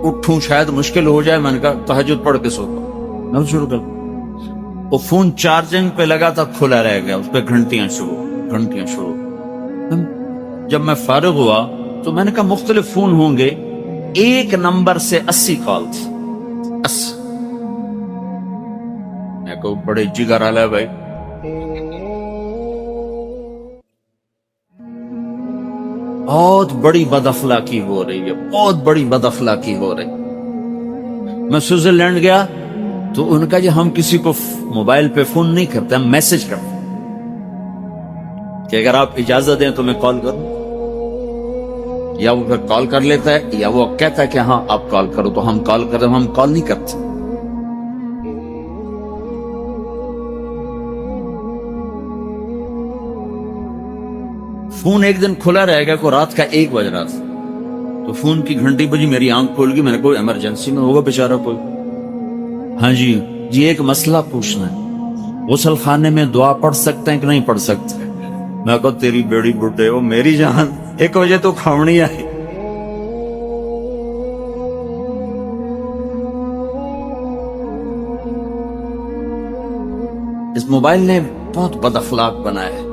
اٹھوں شاید مشکل ہو جائے، میں نے کہا تہجد پڑھ کے سوتا ہوں، میں شروع کر۔ وہ فون چارجنگ پہ لگا تھا، کھلا رہ گیا، اس پہ گھنٹیاں شروع۔ جب میں فارغ ہوا تو میں نے کہا مختلف فون ہوں گے، ایک نمبر سے 80 کالز، 80۔ میں کو بڑے جگر والا ہے بھائی۔ بہت بڑی بد اخلاقی ہو رہی ہے، بہت بڑی بد اخلاقی ہو رہی۔ میں سوئٹزرلینڈ گیا تو ان کا جو ہم کسی کو موبائل پہ فون نہیں کرتے، ہم میسج کرتے کہ اگر آپ اجازت دیں تو میں کال کروں، یا وہ پھر کال کر لیتا ہے، یا وہ کہتا ہے کہ ہاں آپ کال کرو تو ہم کال کرتے ہیں، ہم کال نہیں کرتے۔ فون ایک دن کھلا رہ گیا، کو رات کا 1 بج رہا تھا، تو فون کی گھنٹی بجی، میری آنکھ کھول گئی، میں نے کوئی ایمرجنسی میں ہوگا بیچارہ کوئی۔ ہاں جی ایک مسئلہ پوچھنا ہے، غسل خانے میں دعا پڑھ سکتے ہیں کہ نہیں پڑھ سکتے؟ میں کہا تیری بیڑی بڈھے ہو، میری جان 1 بجے تو کھاونی آئی۔ اس موبائل نے بہت بد اخلاق بنایا ہے۔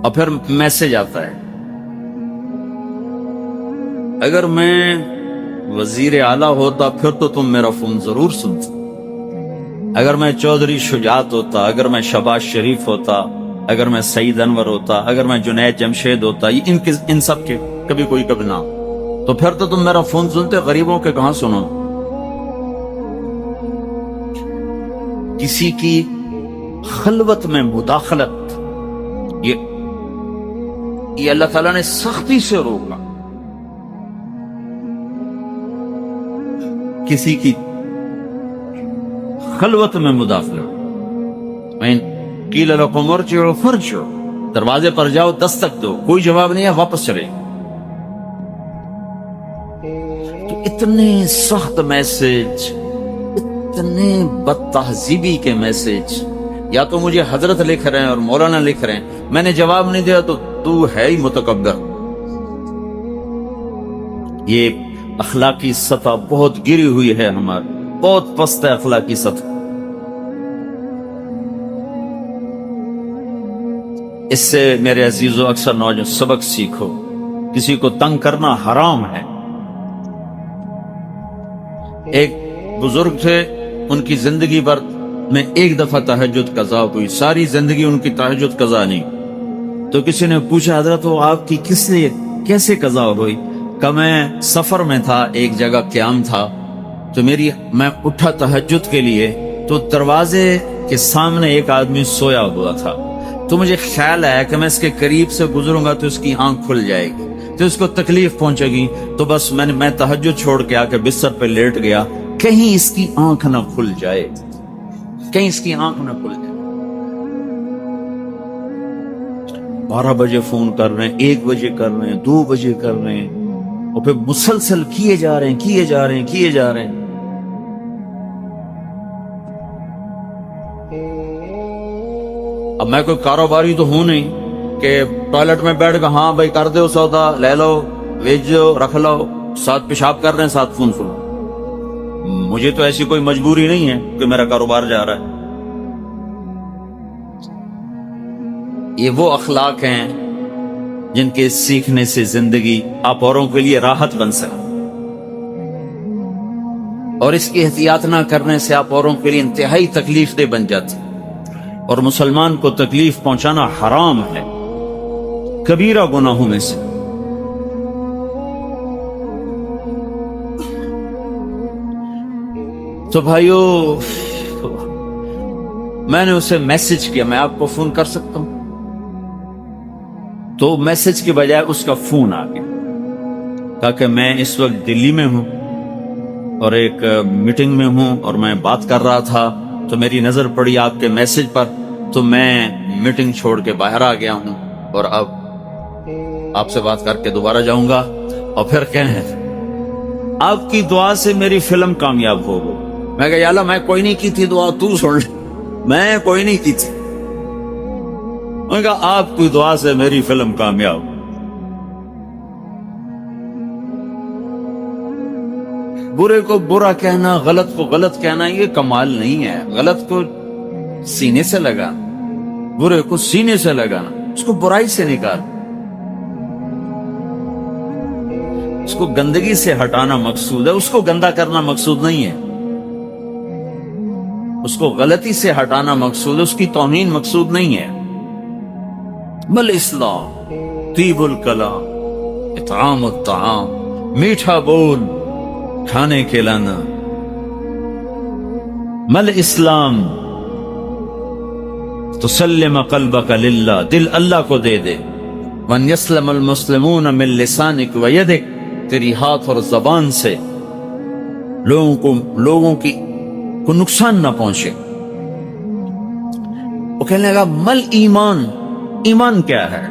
اور پھر میسج آتا ہے، اگر میں وزیر اعلیٰ ہوتا پھر تو تم میرا فون ضرور سنتے، اگر میں چودھری شجاعت ہوتا، اگر میں شہباز شریف ہوتا، اگر میں سعید انور ہوتا، اگر میں جنید جمشید ہوتا، ان سب کے کبھی کوئی کبھی نہ، تو پھر تو تم میرا فون سنتے، غریبوں کے کہاں سنو۔ کسی کی خلوت میں مداخلت یہ اللہ تعالیٰ نے سختی سے روکا. کسی کی خلوت میں مداخلت. قیل لکم ارجعوا فارجعوا، دروازے پر جاؤ دستک دو، کوئی جواب نہیں ہے، واپس چلے. تو اتنے سخت میسج، اتنے بد تہذیبی کے میسج، یا تو مجھے حضرت لکھ رہے ہیں اور مولانا لکھ رہے ہیں، میں نے جواب نہیں دیا تو ہے ہی متکبر. یہ اخلاقی سطح بہت گری ہوئی ہے ہماری، بہت پست ہے اخلاقی سطح. اس سے میرے عزیزو اکثر نوجوان سبق سیکھو. کسی کو تنگ کرنا حرام ہے. ایک بزرگ تھے، ان کی زندگی بھر میں ایک دفعہ تہجد قضا ہوئی، ساری زندگی ان کی تہجد قضا نہیں. تو کسی نے پوچھا حضرت وہ آپ کی کس لیے کیسے قضا ہوئی؟ کہ میں سفر میں تھا، ایک جگہ قیام تھا، تو میں اٹھا تہجد کے لیے، تو دروازے کے سامنے ایک آدمی سویا ہوا تھا، تو مجھے خیال آیا کہ میں اس کے قریب سے گزروں گا تو اس کی آنکھ کھل جائے گی، تو اس کو تکلیف پہنچے گی. تو بس میں تہجد چھوڑ کے آ کے بستر پہ لیٹ گیا، کہیں اس کی آنکھ نہ کھل جائے، کہیں اس کی آنکھ نہ کھل جائے. 12 بجے فون کر رہے ہیں، 1 بجے کر رہے ہیں، 2 بجے کر رہے ہیں، اور پھر مسلسل کیے جا رہے ہیں. اب میں کوئی کاروباری تو ہوں نہیں کہ ٹوائلٹ میں بیٹھ کر ہاں بھائی کر دو سودا، لے لو، بھیج دو، رکھ لو، ساتھ پیشاب کر رہے ہیں ساتھ فون سنو. مجھے تو ایسی کوئی مجبوری نہیں ہے کہ میرا کاروبار جا رہا ہے. یہ وہ اخلاق ہیں جن کے سیکھنے سے زندگی آپ اوروں کے لیے راحت بن سکے، اور اس کی احتیاط نہ کرنے سے آپ اوروں کے لیے انتہائی تکلیف دہ بن جاتی. اور مسلمان کو تکلیف پہنچانا حرام ہے، کبیرہ گناہوں میں سے. تو بھائیو، میں نے اسے میسج کیا میں آپ کو فون کر سکتا ہوں، تو میسج کے بجائے اس کا فون آ گیا. کہا کہ میں اس وقت دلی میں ہوں اور ایک میٹنگ میں ہوں اور میں بات کر رہا تھا، تو میری نظر پڑی آپ کے میسج پر، تو میں میٹنگ چھوڑ کے باہر آ گیا ہوں، اور اب آپ سے بات کر کے دوبارہ جاؤں گا. اور پھر کہیں آپ کی دعا سے میری فلم کامیاب ہو گئی. میں کہا یا اللہ، میں کوئی نہیں کی تھی دعا، تو سن لے، میں کوئی نہیں کی تھی. میں کہا آپ کی دعا سے میری فلم کامیاب. برے کو برا کہنا، غلط کو غلط کہنا، یہ کمال نہیں ہے. غلط کو سینے سے لگانا، برے کو سینے سے لگانا، اس کو برائی سے نکال، اس کو گندگی سے ہٹانا مقصود ہے، اس کو گندا کرنا مقصود نہیں ہے. اس کو غلطی سے ہٹانا مقصود ہے، اس کی توہین مقصود نہیں ہے. بل اسلام طیب الکلام اطعام الطعام، میٹھا بول کھانے کھلانا. مل اسلام تسلم قلبک للہ، دل اللہ کو دے دے. وان یسلم المسلمون من لسانک ویدک، تیری ہاتھ اور زبان سے لوگوں کو نقصان نہ پہنچے. وہ کہنے لگا مل ایمان، ایمان کیا ہے؟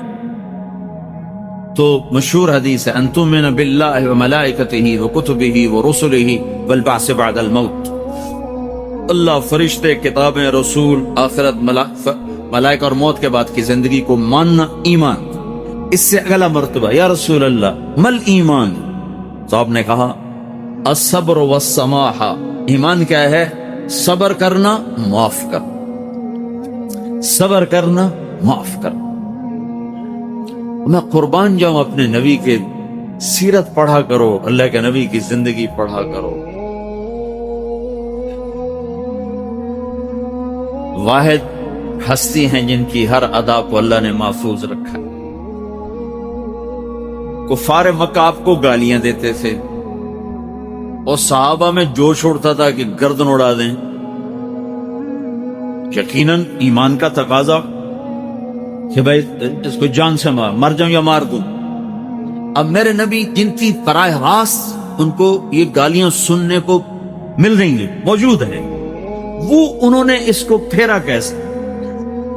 تو مشہور حدیث ہے ان تؤمن باللہ وملائکتہ وکتبہ ورسلہ والبعث بعد الموت. اللہ، فرشتے، کتابیں، رسول، آخرت، ملائکہ اور موت کے بعد کی زندگی کو ماننا ایمان. اس سے اگلا مرتبہ یا رسول اللہ مل ایمان؟ تو آپ نے کہا الصبر والسماحہ، ایمان کیا ہے؟ صبر کرنا، معاف کرنا، صبر کرنا، معاف کرنا. میں قربان جاؤں اپنے نبی کے سیرت پڑھا کرو، اللہ کے نبی کی زندگی پڑھا کرو. واحد ہستی ہیں جن کی ہر ادا کو اللہ نے محفوظ رکھا. کفار مکہ آپ کو گالیاں دیتے تھے اور صحابہ میں جوش اڑتا تھا کہ گردن اڑا دیں. یقیناً ایمان کا تقاضا کہ بھائی اس کو جان سے مر جاؤں یا مار دوں. اب میرے نبی جن کی براہ راست ان کو یہ گالیاں سننے کو مل رہی ہیں، موجود ہیں، وہ انہوں نے اس کو پھیرا کیسے؟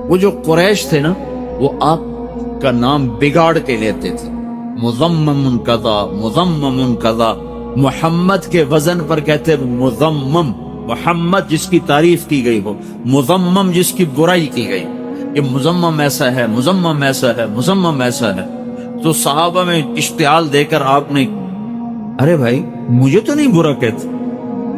وہ جو قریش تھے نا، وہ آپ کا نام بگاڑ کے لیتے تھے. مذمم کذا، مذمم کذا. محمد کے وزن پر کہتے مذمم، محمد جس کی تعریف کی گئی ہو، مذمم جس کی برائی کی گئی. یہ مذمم ایسا ہے، مذمم ایسا ہے، مذمم ایسا ہے. تو صحابہ میں اشتعال دے کر آپ نے، ارے بھائی مجھے تو نہیں برا کہتے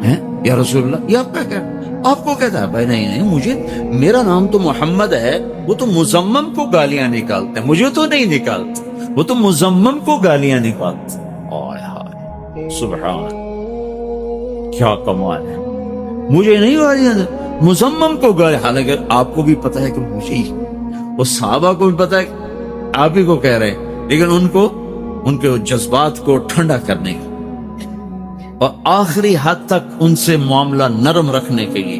ہیں یا رسول اللہ، یہ آپ کا کیا، آپ کو کہتا ہے؟ بھائی نہیں نہیں، مجھے، میرا نام تو محمد ہے. وہ تو مذمم کو گالیاں نکالتے ہیں، مجھے تو نہیں نکالتے. وہ تو مذمم کو گالیاں نکالتے. آئے ہائے سبحان، کیا کمال ہے. مجھے نہیں گالیاں، مذمم کو گالیاں. حالانکہ آپ کو بھی پتا ہے کہ مجھے ہی، وہ صحابہ کو بھی پتا ہے کہ آپ ہی کو کہہ رہے ہیں، لیکن ان کے جذبات کو ٹھنڈا کرنے کا اور آخری حد تک ان سے معاملہ نرم رکھنے کے لیے،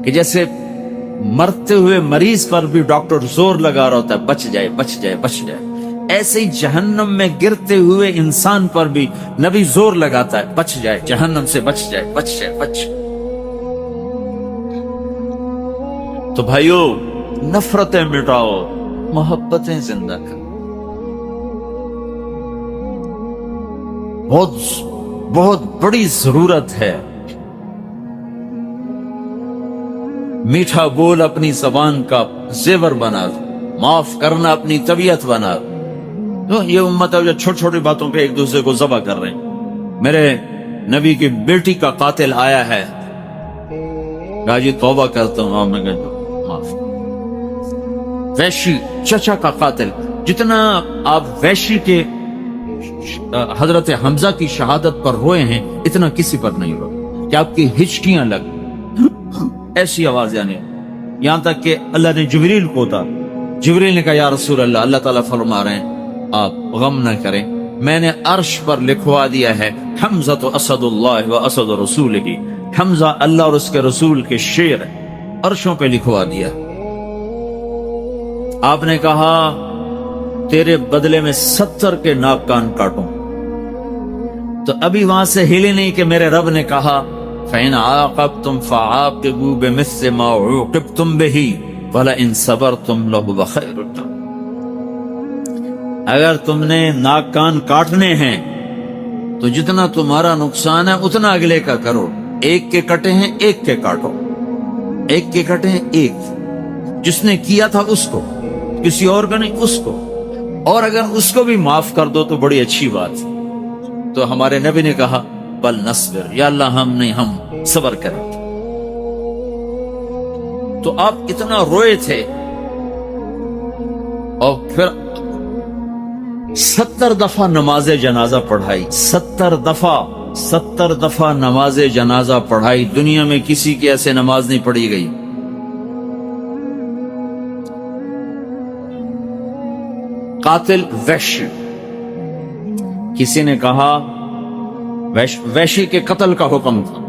کہ جیسے مرتے ہوئے مریض پر بھی ڈاکٹر زور لگا رہا ہوتا ہے بچ جائے بچ جائے بچ جائے، ایسے ہی جہنم میں گرتے ہوئے انسان پر بھی نبی زور لگاتا ہے بچ جائے، جہنم سے بچ جائے بچ جائے بچ جائے. تو بھائیو، نفرتیں مٹاؤ، محبتیں زندہ کرو. بہت بڑی ضرورت ہے. میٹھا بول اپنی زبان کا زیور بنا دو، معاف کرنا اپنی طبیعت بنا دو. یہ امت ہے جو چھوٹی چھوٹی باتوں پہ ایک دوسرے کو ذبح کر رہے ہیں. میرے نبی کی بیٹی کا قاتل آیا ہے، کہا جی توبہ کرتا ہوں. آپ نے کہا معاف. ویشی چچا کا قاتل، جتنا آپ ویشی کے حضرت حمزہ کی شہادت پر روئے ہیں اتنا کسی پر نہیں روئے، کہ آپ کی ہچکیاں لگ ایسی آواز. یہاں تک کہ اللہ نے جبریل کو اتارا. جبریل نے کہا یا رسول اللہ، اللہ تعالیٰ فرما رہے ہیں آپ غم نہ کریں، میں نے عرش پر لکھوا دیا ہے حمزہ تو اسد اللہ و اسد رسول کی. حمزہ اللہ اور اس کے رسول کے شیر ہے، عرشوں پہ لکھوا دیا. آپ نے کہا تیرے بدلے میں 70 کے ناک کان کاٹوں. تو ابھی وہاں سے ہلی نہیں کہ میرے رب نے کہا فَإِنْ عَاقَبْتُمْ فَعَاقِبُوا بِمِثْلِ مَا عُوقِبْتُمْ بِهِ وَلَئِنْ صَبَرْتُمْ لَهُوَ خَيْرٌ لَكُمْ. اگر تم نے ناک کان کاٹنے ہیں تو جتنا تمہارا نقصان ہے اتنا اگلے کا کرو. ایک کے کٹے ہیں ایک کے کاٹو، ایک کے کٹے ہیں ایک. جس نے کیا تھا اس کو، کسی اور کا نہیں، اس کو. اور اگر اس کو بھی معاف کر دو تو بڑی اچھی بات. تو ہمارے نبی نے کہا بل نصبر، یا اللہ ہم نہیں، ہم صبر کریں. تو آپ اتنا روئے تھے اور پھر 70 دفعہ نماز جنازہ پڑھائی. 70 دفعہ نماز جنازہ پڑھائی. دنیا میں کسی کی ایسے نماز نہیں پڑھی گئی. قاتل وحشی، کسی نے کہا وحشی کے قتل کا حکم تھا،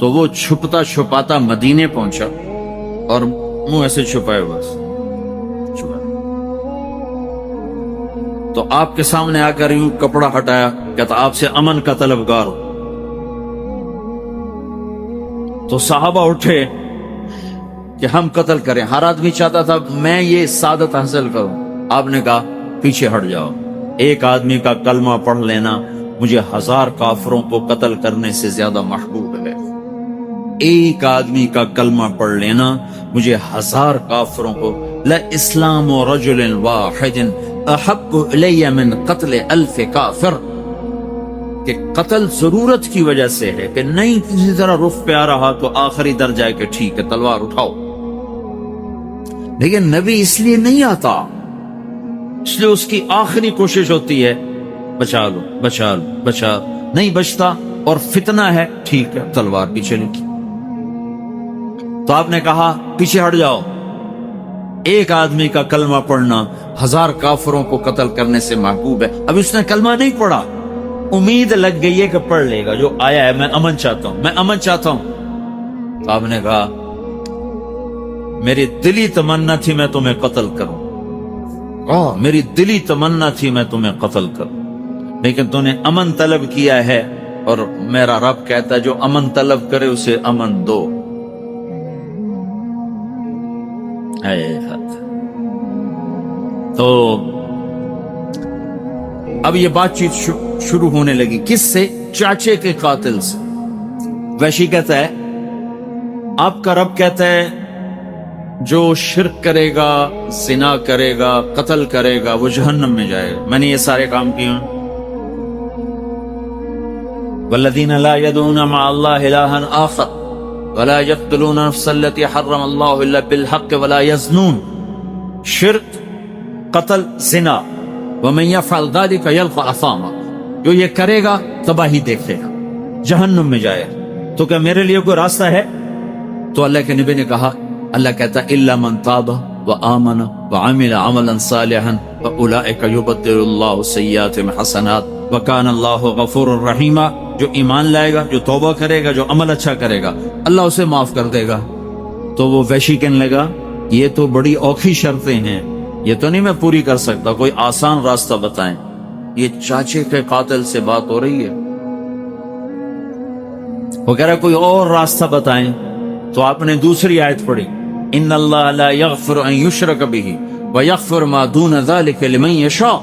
تو وہ چھپتا چھپاتا مدینے پہنچا اور منہ ایسے چھپائے بس چھپائے. تو آپ کے سامنے آ کر یوں کپڑا ہٹایا، کہتا آپ سے امن کا طلبگار ہو. تو صحابہ اٹھے کہ ہم قتل کریں. ہر آدمی چاہتا تھا میں یہ سعادت حاصل کروں. آپ نے کہا پیچھے ہٹ جاؤ، ایک آدمی کا کلمہ پڑھ لینا مجھے 1000 کافروں کو قتل کرنے سے زیادہ محبوب ہے. ایک آدمی کا کلمہ پڑھ لینا مجھے 1000 کافروں کو، لَإِسْلَامُ رَجُلٍ وَاحِدٍ أَحَبُّ إِلَيَّ مِنْ قَتْلِ أَلْفِ کافر. کہ قتل ضرورت کی وجہ سے ہے، کہ نہیں کسی طرح رخ پہ آ رہا تو آخری درجہ ہے کہ ٹھیک ہے تلوار اٹھاؤ. لیکن نبی اس لیے نہیں آتا، اس لیے اس کی آخری کوشش ہوتی ہے بچا لو بچا لو بچا لو. نہیں بچتا اور فتنہ ہے، ٹھیک ہے تلوار بھی چلے گی. تو آپ نے کہا پیچھے ہٹ جاؤ، ایک آدمی کا کلمہ پڑھنا 1000 کافروں کو قتل کرنے سے محبوب ہے. اب اس نے کلمہ نہیں پڑھا، امید لگ گئی ہے کہ پڑھ لے گا، جو آیا ہے میں امن چاہتا ہوں، میں امن چاہتا ہوں. تو آپ نے کہا میری دلی تمنا تھی میں تمہیں قتل کروں، میری دلی تمنا تھی میں تمہیں قتل کروں، لیکن تو نے امن طلب کیا ہے، اور میرا رب کہتا ہے جو امن طلب کرے اسے امن دو۔ تو اب یہ بات چیت شروع ہونے لگی، کس سے؟ چاچے کے قاتل سے۔ وحشی کہتا ہے آپ کا رب کہتا ہے جو شرک کرے گا، زنا کرے گا، قتل کرے گا، وہ جہنم میں جائے گا۔ میں نے یہ سارے کام کیے ہیں۔ والذین لا يدعون مع اللہ الہا آخر ولا يقتلون النفس التي حرم اللہ الا بالحق ولا يزنون۔ شرک، قتل، زنا، ومن يفعل ذلك يلقى اثاما، جو یہ کرے گا تباہی دیکھے گا، جہنم میں جائے گا۔ تو کیا میرے لیے کوئی راستہ ہے؟ تو اللہ کے نبی نے کہا، اللہ کہتا الا من تاب وآمن وعمل عملا صالحا فاولئک یبدل اللہ سیئاتهم حسنات وکان اللہ غفور الرحیم۔ جو ایمان لائے گا، جو توبہ کرے گا، جو عمل اچھا کرے گا، اللہ اسے معاف کر دے گا۔ تو وہ وحشی کہنے لگا یہ تو بڑی اوکھی شرطیں ہیں، یہ تو نہیں میں پوری کر سکتا، کوئی آسان راستہ بتائیں۔ یہ چاچے کے قاتل سے بات ہو رہی ہے، وہ کہہ رہا کوئی اور راستہ بتائیں۔ تو آپ نے دوسری آیت پڑھی، ان اللہ لا یغفر ان یشرک بہ ویغفر ما دون ذلک لمن یشاء۔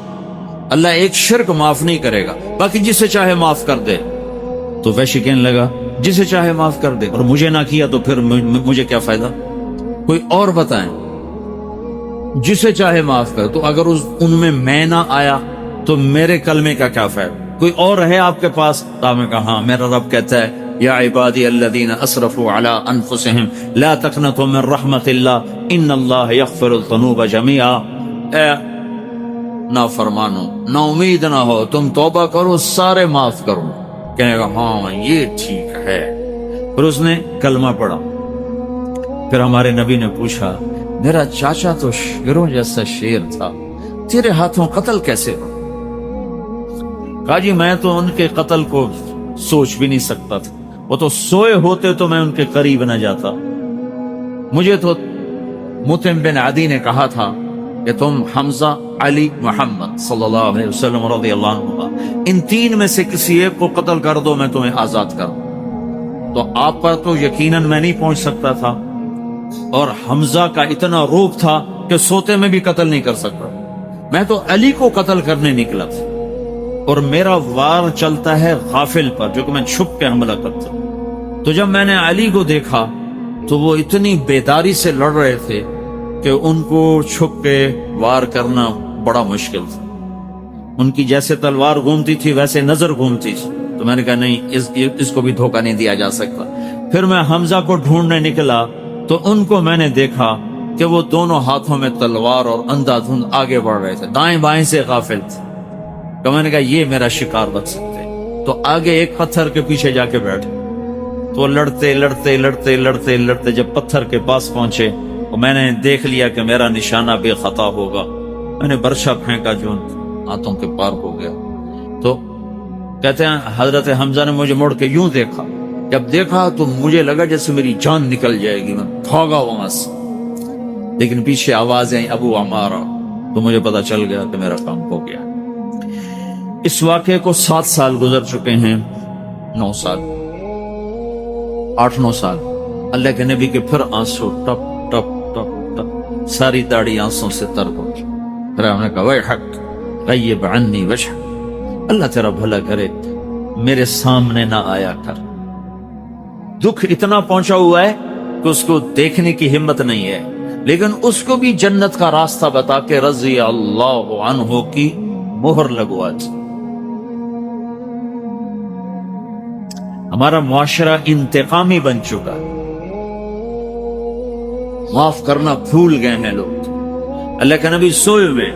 اللہ ایک شرک معاف نہیں کرے گا، باقی جسے چاہے معاف کر دے۔ تو وحشی کہنے لگا جسے چاہے معاف کر دے، اور مجھے نہ کیا تو پھر مجھے کیا فائدہ؟ کوئی اور بتائیں، جسے چاہے معاف کر۔ تو اگر ان میں نہ آیا تو میرے کلمے کا کیا فائدہ؟ کوئی اور ہے آپ کے پاس؟ تو میں کہا ہاں، میرا رب کہتا ہے یا عبادی الذین اسرفوا علی انفسہم لا تقنطوا من رحمت اللہ ان اللہ یغفر الذنوب جميعا۔ اے نافرمانو، نا امید نہ ہو، تم توبہ کرو، سارے معاف کرو۔ کہنے گا ہاں یہ ٹھیک ہے۔ پھر اس نے کلمہ پڑھا۔ پھر ہمارے نبی نے پوچھا میرا چاچا تو شیروں جیسا شیر تھا، تیرے ہاتھوں قتل کیسے ہو؟ کہا جی میں تو ان کے قتل کو سوچ بھی نہیں سکتا تھا، وہ تو سوئے ہوتے تو میں ان کے قریب نہ جاتا۔ مجھے تو مطعم بن عدی نے کہا تھا کہ تم حمزہ، علی، محمد صلی اللہ علیہ وسلم رضی اللہ عنہ، ان تین میں سے کسی ایک کو قتل کر دو میں تمہیں آزاد کروں۔ تو آپ پر تو یقیناً میں نہیں پہنچ سکتا تھا، اور حمزہ کا اتنا روب تھا کہ سوتے میں بھی قتل نہیں کر سکتا، میں تو علی کو قتل کرنے نکلا تھا، اور میرا وار چلتا ہے غافل پر جو کہ میں چھپ کے حملہ کرتا ہوں۔ تو جب میں نے علی کو دیکھا تو وہ اتنی بیداری سے لڑ رہے تھے کہ ان کو چھپ کے وار کرنا بڑا مشکل تھا۔ ان کی جیسے تلوار گھومتی تھی ویسے نظر گھومتی تھی، تو میں نے کہا نہیں اس کو بھی دھوکہ نہیں دیا جا سکتا۔ پھر میں حمزہ کو ڈھونڈنے نکلا تو ان کو میں نے دیکھا کہ وہ دونوں ہاتھوں میں تلوار اور اندھا دھند آگے بڑھ رہے تھے، دائیں بائیں سے غافل تھے۔ تو میں نے کہا یہ میرا شکار بن سکتے، تو آگے ایک پتھر کے پیچھے جا کے بیٹھے۔ تو لڑتے لڑتے لڑتے لڑتے لڑتے جب پتھر کے پاس پہنچے تو میں نے دیکھ لیا کہ میرا نشانہ بے خطا ہوگا، میں نے برچھا پھینکا جو ہاتھوں کے پار ہو گیا۔ تو کہتے ہیں حضرت حمزہ نے مجھے مڑ کے یوں دیکھا، جب دیکھا تو مجھے لگا جیسے میری جان نکل جائے گی، میں بھاگا وہاں سے، لیکن پیچھے آوازیں ابو عمارہ، تو مجھے پتا چل گیا کہ میرا کام ہو گیا۔ اس واقعے کو 7 سال گزر چکے ہیں، 9 سال، 8-9 سال۔ اللہ کے نبی کے پھر آنسو ٹپ ٹپ ٹپ ٹپ، ساری داڑھی آنسوں سے تر ہو گئی۔ پھر ہم نے کہا ویحک غیب عنی وجہک، اللہ تیرا بھلا کرے میرے سامنے نہ آیا کر۔ دکھ اتنا پہنچا ہوا ہے کہ اس کو دیکھنے کی ہمت نہیں ہے، لیکن اس کو بھی جنت کا راستہ بتا کے رضی اللہ عنہ کی مہر لگوا دی۔ ہمارا معاشرہ انتقامی بن چکا، معاف کرنا بھول گئے ہیں لوگ۔ اللہ کا نبی سوئے ہوئے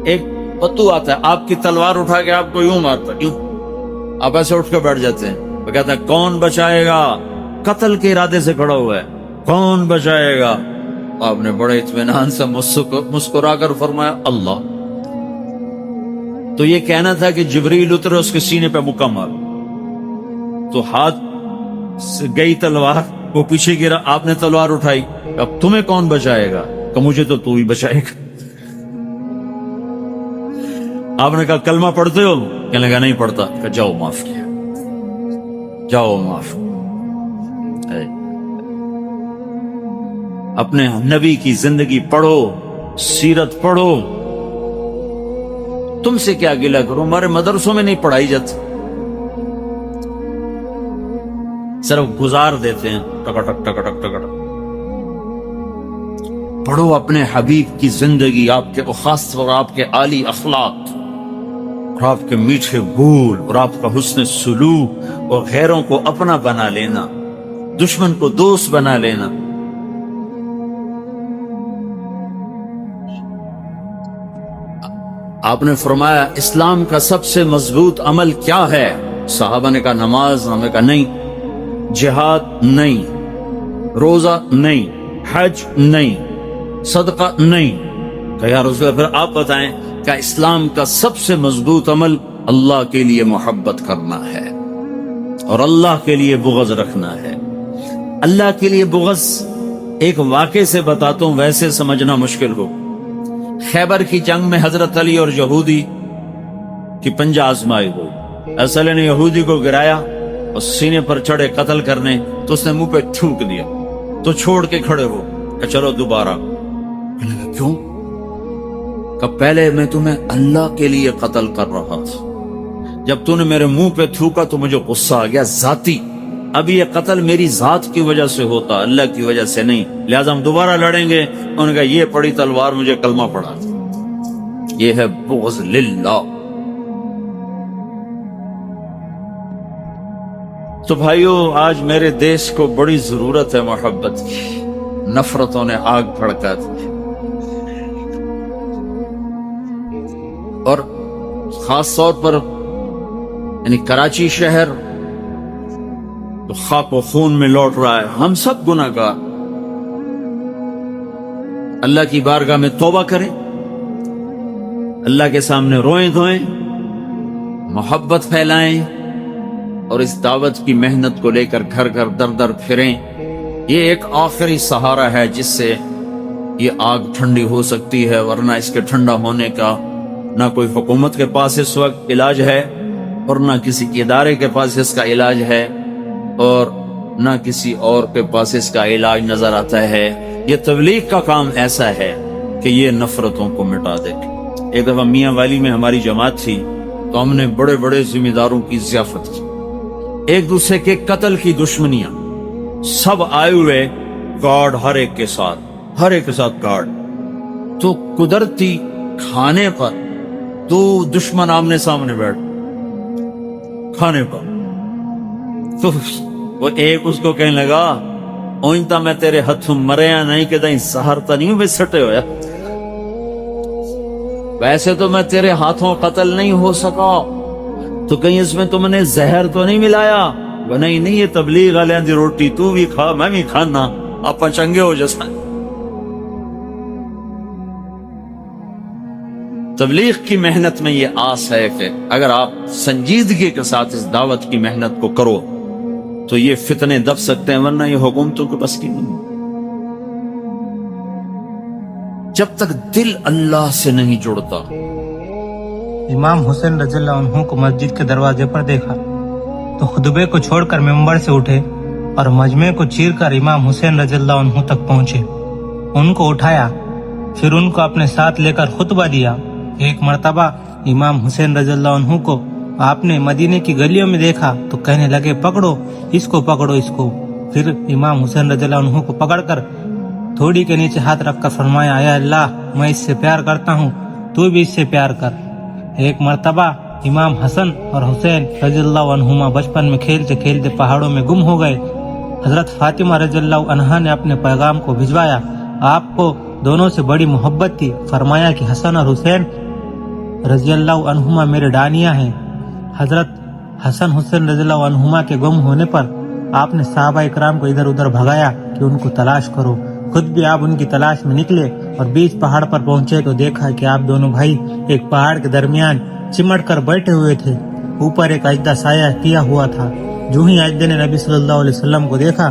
ایک پتو آتا ہے، آپ کی تلوار اٹھا کے آپ کو یوں مارتا، یوں آپ ایسے اٹھ کے بیٹھ جاتے ہیں، وہ کہتا ہے کون بچائے گا؟ قتل کے ارادے سے کھڑا ہوا ہے، کون بچائے گا؟ آپ نے بڑے اطمینان سے مسکرا کر فرمایا اللہ۔ تو یہ کہنا تھا کہ جبریل اترے اس کے سینے پہ مکہ مار، تو ہاتھ سے گئی تلوار وہ پیچھے گرا, آپ نے تلوار اٹھائی, اب تمہیں کون بچائے گا؟ کہ مجھے تو ہی بچائے گا. آپ نے کہا کلمہ پڑھتے ہو؟ کہنے لگا نہیں پڑھتا. کہ جاؤ معاف کیا, جاؤ معاف. اپنے نبی کی زندگی پڑھو, سیرت پڑھو. تم سے کیا گلہ کرو, ہمارے مدرسوں میں نہیں پڑھائی جاتی, صرف گزار دیتے ہیں ٹکٹک ٹکٹک ٹکٹک. پڑھو اپنے حبیب کی زندگی, آپ کے خاص طور آپ کے عالی اخلاق اور آپ کے میٹھے بول اور آپ کا حسن سلوک اور غیروں کو اپنا بنا لینا, دشمن کو دوست بنا لینا. آپ نے فرمایا اسلام کا سب سے مضبوط عمل کیا ہے؟ صحابہ نے کہا نماز. ہم نے کہا نہیں. جہاد نہیں, روزہ نہیں, حج نہیں, صدقہ نہیں. کہ یا رسول اللہ پھر آپ بتائیں. کہ اسلام کا سب سے مضبوط عمل اللہ کے لیے محبت کرنا ہے اور اللہ کے لیے بغض رکھنا ہے. اللہ کے لیے بغض ایک واقعے سے بتاتا ہوں, ویسے سمجھنا مشکل ہو. خیبر کی جنگ میں حضرت علی اور یہودی کی پنجہ آزمائی ہوئی. اصل نے یہودی کو گرایا اور سینے پر چڑھے قتل کرنے, تو اس نے منہ پہ تھوک دیا تو چھوڑ کے کھڑے ہو کہ چلو دوبارہ. کیوں؟ کہ پہلے میں تمہیں اللہ کے لیے قتل کر رہا تھا, جب تو نے میرے منہ پہ تھوکا تو مجھے غصہ آ گیا ذاتی. اب یہ قتل میری ذات کی وجہ سے ہوتا, اللہ کی وجہ سے نہیں, لہذا ہم دوبارہ لڑیں گے. انہوں نے کہا یہ پڑی تلوار مجھے کلمہ پڑھا. یہ ہے بغض للہ. تو بھائیو, آج میرے دیش کو بڑی ضرورت ہے محبت کی. نفرتوں نے آگ بھڑکا دی, اور خاص طور پر یعنی کراچی شہر تو خاک و خون میں لوٹ رہا ہے. ہم سب گناہگار. اللہ کی بارگاہ میں توبہ کریں, اللہ کے سامنے روئیں دھوئیں, محبت پھیلائیں, اور اس دعوت کی محنت کو لے کر گھر گھر در در پھریں. یہ ایک آخری سہارا ہے جس سے یہ آگ ٹھنڈی ہو سکتی ہے, ورنہ اس کے ٹھنڈا ہونے کا نہ کوئی حکومت کے پاس اس وقت علاج ہے, اور نہ کسی ادارے کے پاس اس کا علاج ہے, اور نہ کسی اور کے پاس اس کا علاج نظر آتا ہے. یہ تبلیغ کا کام ایسا ہے کہ یہ نفرتوں کو مٹا دے. ایک دفعہ میاں والی میں ہماری جماعت تھی, تو ہم نے بڑے بڑے ذمہ داروں کی ضیافت کی, ایک دوسرے کے قتل کی دشمنیاں, سب آئے ہوئے, گارڈ ہر ایک کے ساتھ گارڈ. تو قدرتی کھانے پر تو دشمن آمنے سامنے بیٹھ کھانے پر, تو وہ ایک اس کو کہنے لگا اوئنتا میں تیرے ہتھوں مریا نہیں کہ دیں سہارتا نہیں ہوں سٹے ہویا, ویسے تو میں تیرے ہاتھوں قتل نہیں ہو سکا, تو کہیں اس میں تم نے زہر تو نہیں ملایا؟ وہ نہیں, یہ تبلیغ والے دی روٹی تو بھی کھا میں بھی کھانا, آپ چنگے ہو جیسا. تبلیغ کی محنت میں یہ آس ہے کہ اگر آپ سنجیدگی کے ساتھ اس دعوت کی محنت کو کرو تو یہ فتنے دب سکتے ہیں, ورنہ یہ حکومتوں کو بس کی نہیں. جب تک دل اللہ سے نہیں جڑتا. امام حسین رضی اللہ عنہ کو مسجد کے دروازے پر دیکھا تو خطبے کو چھوڑ کر ممبر سے اٹھے اور مجمع کو چیر کر امام حسین رضی اللہ عنہ تک پہنچے. ان کو اٹھایا, پھر ان کو اپنے ساتھ لے کر خطبہ دیا. ایک مرتبہ امام حسین رضی اللہ عنہ کو آپ نے مدینے کی گلیوں میں دیکھا تو کہنے لگے پکڑو اس کو, پکڑو اس کو. پھر امام حسین رضی اللہ عنہ کو پکڑ کر تھوڑی کے نیچے ہاتھ رکھ کر فرمایا, اے اللہ میں اس سے پیار کرتا ہوں, تو بھی اس سے پیار کر. ایک مرتبہ امام حسن اور حسین رضی اللہ عنہما بچپن میں کھیلتے کھیلتے پہاڑوں میں گم ہو گئے. حضرت فاطمہ رضی اللہ عنہا نے اپنے پیغام کو بھجوایا. آپ کو دونوں سے بڑی محبت تھی. فرمایا کہ حسن اور حسین رضی اللہ عنہما میرے ڈانیاں ہیں. حضرت حسن حسین رضی اللہ عنہما کے گم ہونے پر آپ نے صحابہ اکرام کو ادھر ادھر بھگایا کہ ان کو تلاش کرو. خود بھی آپ ان کی تلاش میں نکلے اور بیچ پہاڑ پر پہنچے تو دیکھا کہ آپ دونوں بھائی ایک پہاڑ کے درمیان چمٹ کر بیٹھے ہوئے تھے. اوپر ایک اجدہ سایہ کیا ہوا تھا. جو ہی اجدے نے نبی صلی اللہ علیہ وسلم کو دیکھا